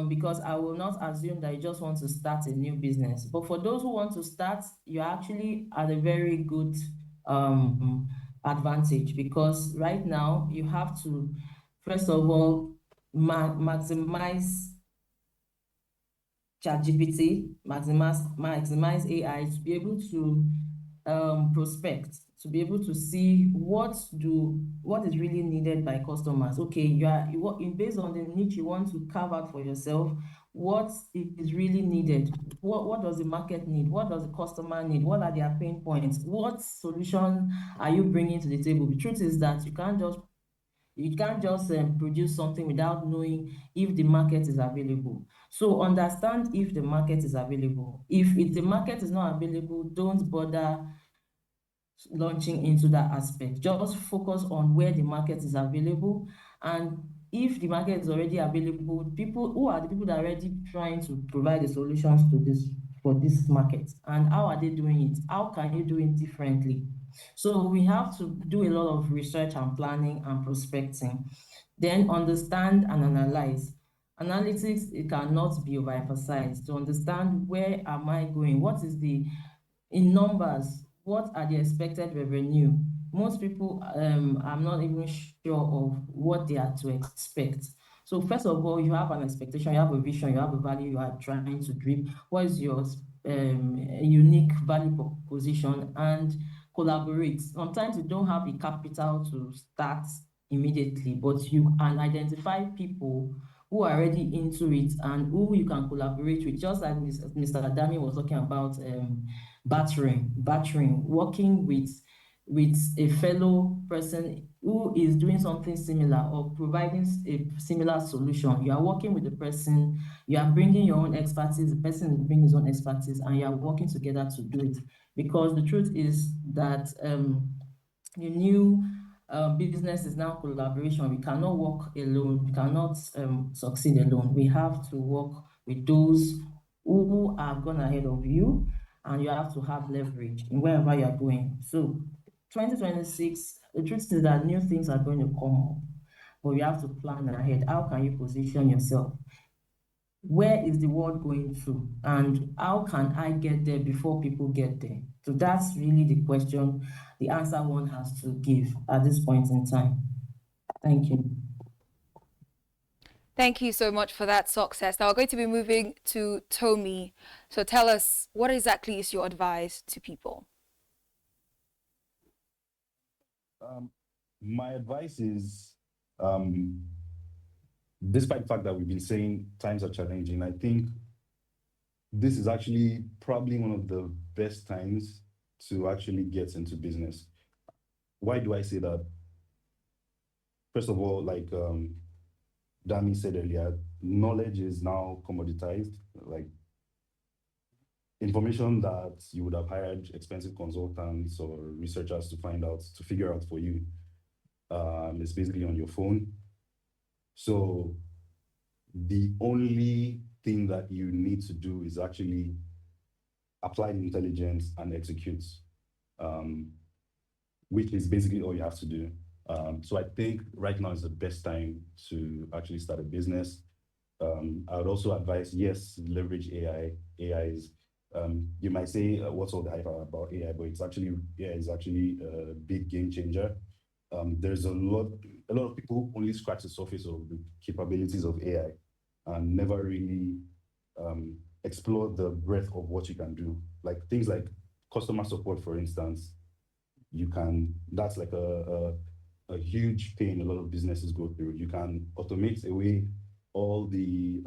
Because I will not assume that you just want to start a new business. But for those who want to start, you're actually at a very good advantage, because right now you have to, first of all, maximize ChatGPT, maximize AI to be able to prospect, to be able to see what is really needed by customers. Okay, based on the niche you want to carve out for yourself, what is really needed, what does the market need, what does the customer need, what are their pain points, what solution are you bringing to the table? The truth is that you can't just produce something without knowing if the market is available. So understand if the market is available. If the market is not available, don't bother launching into that aspect. Just focus on where the market is available, and if the market is already available, who are the people that are already trying to provide the solutions to this market, and how are they doing it? How can you do it differently? So we have to do a lot of research and planning and prospecting, then understand and analyze. Analytics, it cannot be overemphasized to understand where am I going, what is the, in numbers, what are the expected revenue? Most people are not even sure of what they are to expect. So first of all, you have an expectation, you have a vision, you have a value you are trying to dream. What is your unique value proposition, and collaborate. Sometimes you don't have the capital to start immediately, but you can identify people who are already into it and who you can collaborate with, just like Mr. Adami was talking about bartering, working with a fellow person who is doing something similar or providing a similar solution. You are working with the person, you are bringing your own expertise, the person is bringing his own expertise, and you are working together to do it. Because the truth is that the new business is now collaboration. We cannot work alone. We cannot succeed alone. We have to work with those who have gone ahead of you, and you have to have leverage in wherever you are going. So 2026, the truth is that new things are going to come up, but you have to plan ahead. How can you position yourself? Where is the world going to, and how can I get there before people get there? So that's really the question, the answer one has to give at this point in time. Thank you. Thank you so much for that success. Now we're going to be moving to Tomi. So tell us, what exactly is your advice to people? My advice is, despite the fact that we've been saying times are challenging, I think this is actually probably one of the best times to actually get into business. Why do I say that? First of all, like Dami said earlier, knowledge is now commoditized. Like information that you would have hired expensive consultants or researchers to find out, to figure out for you, is basically on your phone. So the only thing that you need to do is actually apply intelligence and execute, which is basically all you have to do. So I think right now is the best time to actually start a business. I would also advise, yes, leverage AI. AI is, you might say, what's all the hype about AI, but it's actually, AI is actually a big game changer. There's a lot of people only scratch the surface of the capabilities of AI and never really explore the breadth of what you can do. Like things like customer support, for instance, that's like a huge pain a lot of businesses go through. You can automate away all the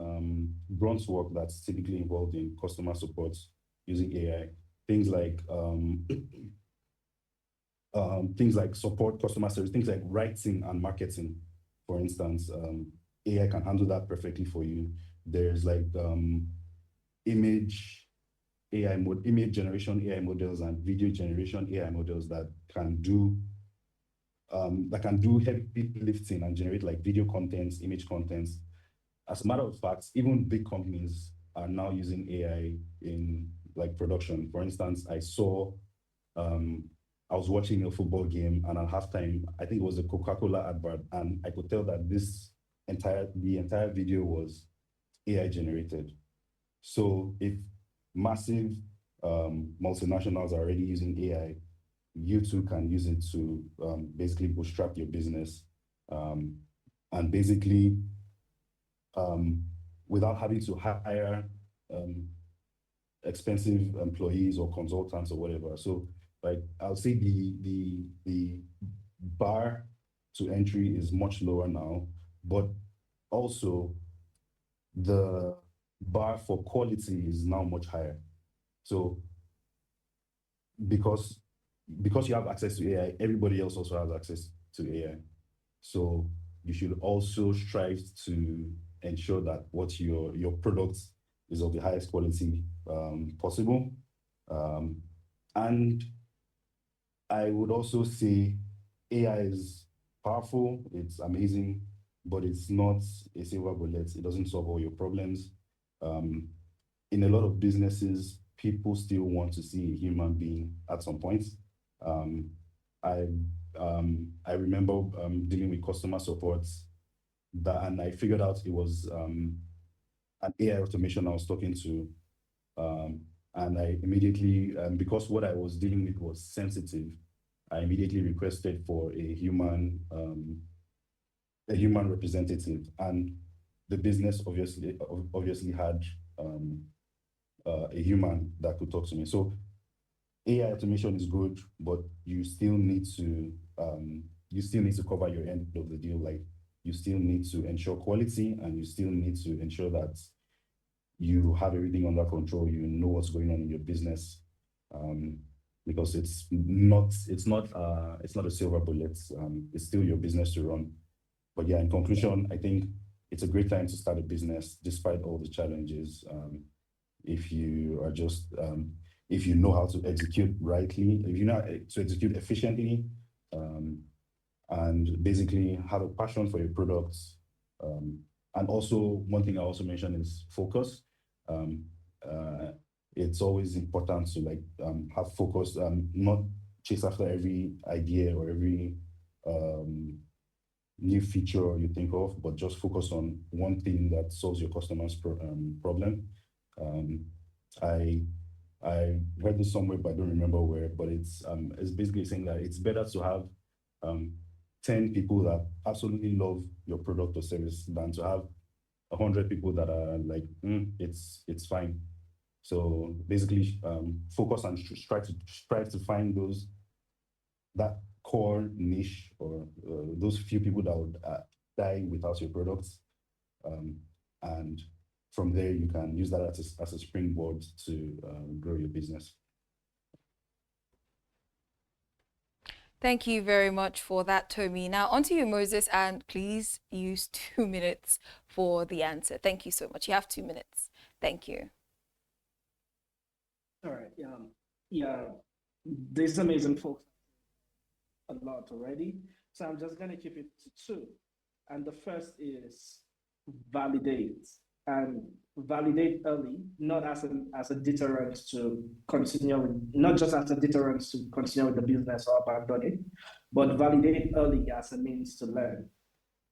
grunt work that's typically involved in customer support using AI. Things like support, customer service, things like writing and marketing, for instance. AI can handle that perfectly for you. There's like image generation AI models and video generation AI models that can do heavy lifting and generate like video contents, image contents. As a matter of fact, even big companies are now using AI in like production. For instance, I was watching a football game, and at halftime, I think it was a Coca-Cola advert, and I could tell that the entire video was AI generated. So if massive multinationals are already using AI, you too can use it to basically bootstrap your business, and basically without having to hire expensive employees or consultants or whatever. So like I'll say the bar to entry is much lower now, but also the bar for quality is now much higher. So because you have access to AI, everybody else also has access to AI. So you should also strive to ensure that what your product is of the highest quality possible. And I would also say AI is powerful, it's amazing, but it's not a silver bullet. It doesn't solve all your problems. In a lot of businesses, people still want to see a human being at some point. I remember dealing with customer support and I figured out it was an AI automation I was talking to. And I immediately, because what I was dealing with was sensitive, I immediately requested for a human representative, and the business obviously had a human that could talk to me. So AI automation is good, but you still need to cover your end of the deal. Like, you still need to ensure quality, and you still need to ensure that you have everything under control. You know what's going on in your business, because it's not a silver bullet. It's still your business to run. But yeah, in conclusion, I think it's a great time to start a business despite all the challenges. If you are just if you know how to execute rightly, if you know how to execute efficiently, and basically have a passion for your products. And also, one thing I also mentioned is focus. It's always important to have focus, not chase after every idea or every new feature you think of, but just focus on one thing that solves your customer's problem. I read this somewhere, but I don't remember where, but it's basically saying that it's better to have 10 people that absolutely love your product or service than to have 100 people that are like, it's fine. So basically, focus and strive to find that core niche, or those few people that would die without your products, and from there you can use that as a springboard to grow your business. Thank you very much for that, Tomi. Now on to you, Moses, and please use 2 minutes for the answer. Thank you so much. You have 2 minutes. Thank you. All right. Yeah, there's amazing folks a lot already. So I'm just gonna keep it to 2. And the first is validate, and validate early, not as a deterrent to continue with, not just as a deterrent to continue with the business or abandon it, but validate early as a means to learn.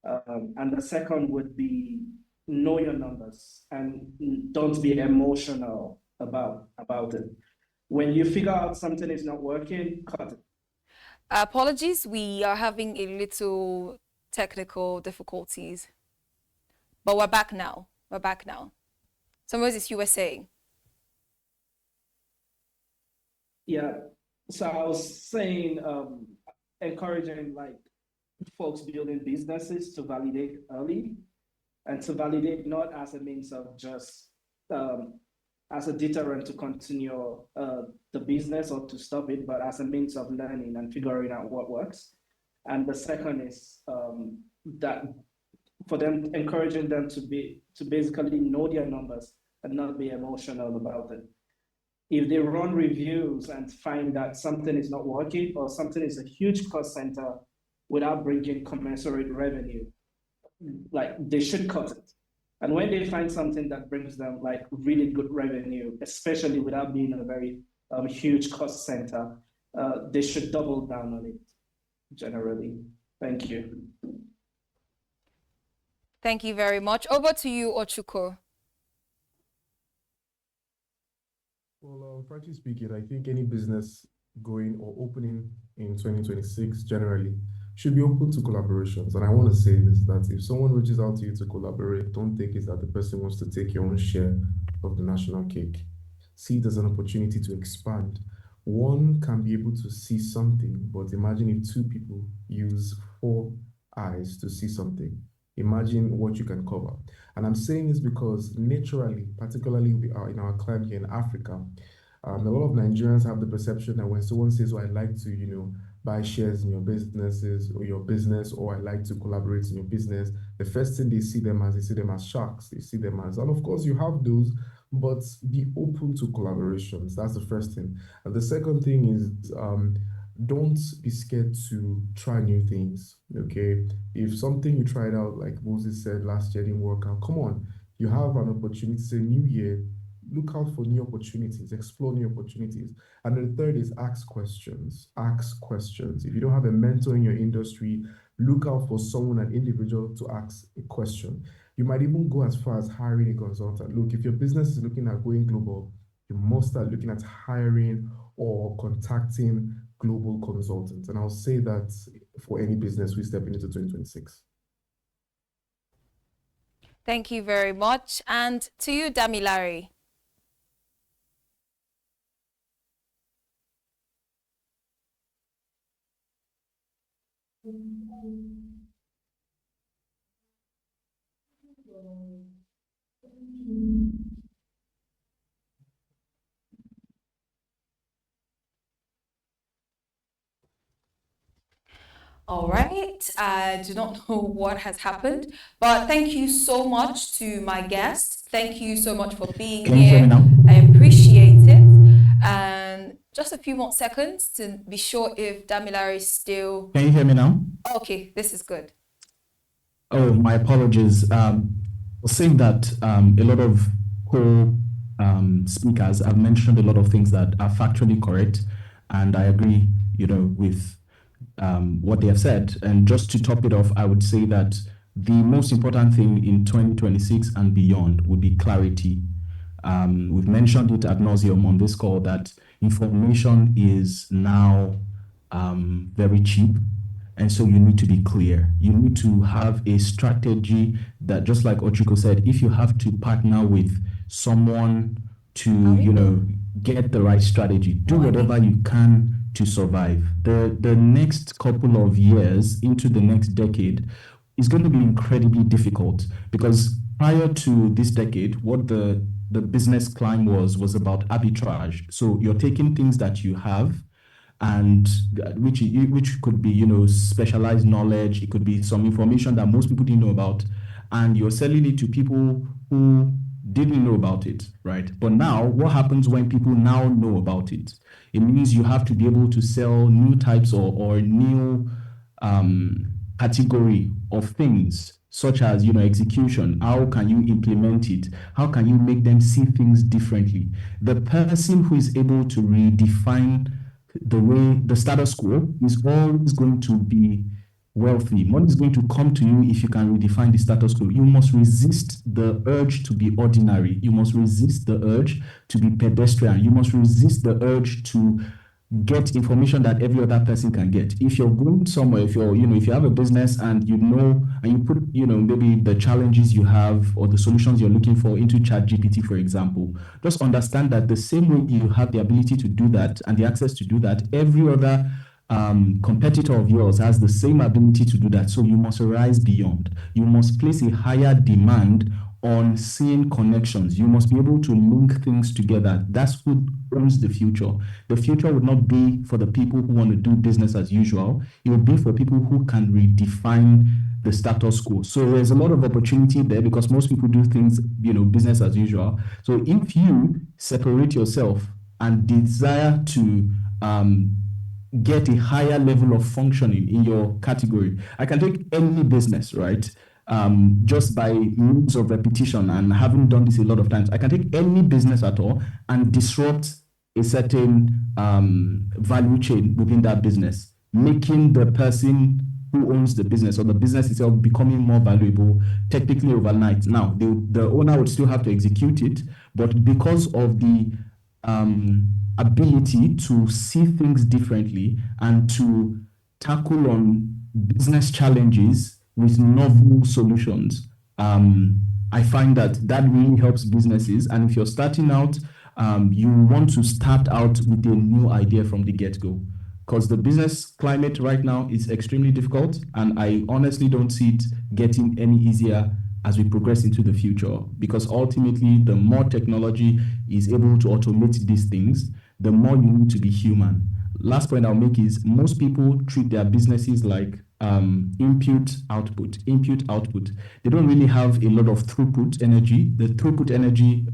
And the second would be know your numbers and don't be emotional about it. When you figure out something is not working, cut it. Apologies, we are having a little technical difficulties, but we're back now. So Moses, you were saying? Yeah, so I was saying, encouraging folks building businesses to validate early, and to validate not as a means of just as a deterrent to continue the business or to stop it, but as a means of learning and figuring out what works. And the second is that for them, encouraging them to basically know their numbers and not be emotional about it. If they run reviews and find that something is not working or something is a huge cost center without bringing commensurate revenue, they should cut it. And when they find something that brings them really good revenue, especially without being a very huge cost center, they should double down on it generally. Thank you. Thank you very much. Over to you, Ochuko. Well, frankly speaking, I think any business going or opening in 2026 generally should be open to collaborations. And I want to say this, that if someone reaches out to you to collaborate, don't take it that the person wants to take your own share of the national cake. See it as an opportunity to expand. One can be able to see something, but imagine if 2 people use 4 eyes to see something. Imagine what you can cover. And I'm saying this because naturally, particularly in our climate here in Africa, a lot of Nigerians have the perception that when someone says, I'd like to, buy shares in your businesses or your business, or I'd like to collaborate in your business, the first thing they see them as sharks. They see them as, and of course you have those, but be open to collaborations. That's the first thing. And the second thing is, don't be scared to try new things, okay? If something you tried out, like Moses said last year, didn't work out, come on. You have an opportunity, it's a new year, look out for new opportunities, explore new opportunities. And the third is ask questions. If you don't have a mentor in your industry, look out for someone, an individual, to ask a question. You might even go as far as hiring a consultant. Look, if your business is looking at going global, you must start looking at hiring or contacting global consultants. And I'll say that for any business we step into 2026. Thank you very much. And to you, Damilare. All right, I do not know what has happened, but thank you so much to my guest. Thank you so much for being Can you hear me here. now? I appreciate it. And just a few more seconds to be sure if Damilare is still... Can you hear me now? Okay, this is good. Oh, my apologies. I was saying that a lot of speakers have mentioned a lot of things that are factually correct, and I agree, with what they have said. And just to top it off, I would say that the most important thing in 2026 and beyond would be clarity. We've mentioned it ad nauseum on this call that information is now very cheap. And so you need to be clear. You need to have a strategy that, just like Ochuko said, if you have to partner with someone to, get the right strategy, do whatever you can to survive. The next couple of years into the next decade is going to be incredibly difficult because prior to this decade, what the business climb was about arbitrage. So you're taking things that you have, and which could be specialized knowledge, it could be some information that most people didn't know about, and you're selling it to people who didn't know about it, right? But now what happens when people now know about it? It means you have to be able to sell new types or new category of things, such as execution. How can you implement it? How can you make them see things differently? The person who is able to redefine the way the status quo is always going to be wealthy. Money is going to come to you if you can redefine the status quo. You must resist the urge to be ordinary. You must resist the urge to be pedestrian. You must resist the urge to get information that every other person can get. If you're going somewhere, if you have a business and and you put, maybe the challenges you have or the solutions you're looking for into ChatGPT, for example, just understand that the same way you have the ability to do that and the access to do that, every other competitor of yours has the same ability to do that. So you must rise beyond. You must place a higher demand on seeing connections. You must be able to link things together. That's what owns the future. The future would not be for the people who want to do business as usual. It will be for people who can redefine the status quo. So there's a lot of opportunity there because most people do things, business as usual. So if you separate yourself and desire to get a higher level of functioning in your category, I can take any business, right? Just by means of repetition and having done this a lot of times, I can take any business at all and disrupt a certain value chain within that business, making the person who owns the business or the business itself becoming more valuable technically overnight. Now, the owner would still have to execute it, but because of the ability to see things differently and to tackle on business challenges with novel solutions, I find that really helps businesses. And if you're starting out, you want to start out with a new idea from the get-go, because the business climate right now is extremely difficult, and I honestly don't see it getting any easier as we progress into the future, because ultimately the more technology is able to automate these things, the more you need to be human. Last point I'll make is most people treat their businesses like input, output. They don't really have a lot of throughput energy. The throughput energy,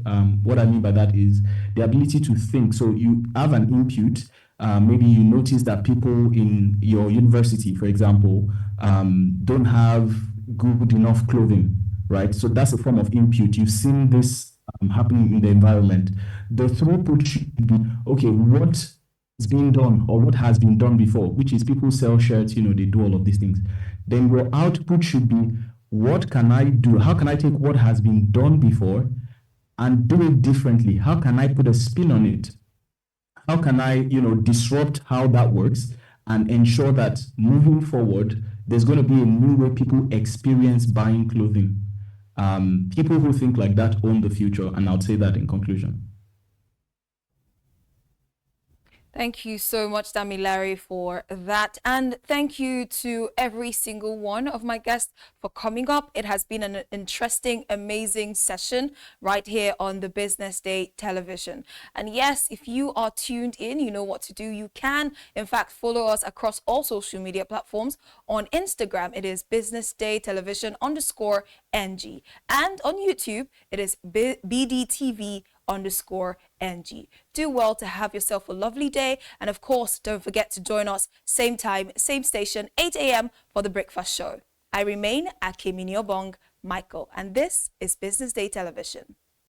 what I mean by that is the ability to think. So you have an input, maybe you notice that people in your university, for example, don't have good enough clothing, right? So that's a form of input. You've seen this happening in the environment. The throughput should be, okay, what is being done or what has been done before, which is people sell shirts, they do all of these things, then your output should be, what can I do? How can I take what has been done before and do it differently? How can I put a spin on it? How can I, disrupt how that works and ensure that moving forward, there's going to be a new way people experience buying clothing. People who think like that own the future, and I'll say that in conclusion. Thank you so much, Damilare, for that. And thank you to every single one of my guests for coming up. It has been an interesting, amazing session right here on the Business Day television. And yes, if you are tuned in, you know what to do. You can, in fact, follow us across all social media platforms. On Instagram, it is Business Day Television _NG. And on YouTube, it is BDTV _NG. Do well to have yourself a lovely day. And of course, don't forget to join us same time, same station, 8 a.m. for the breakfast show. I remain Akeminiobong Michael, and this is Business Day Television.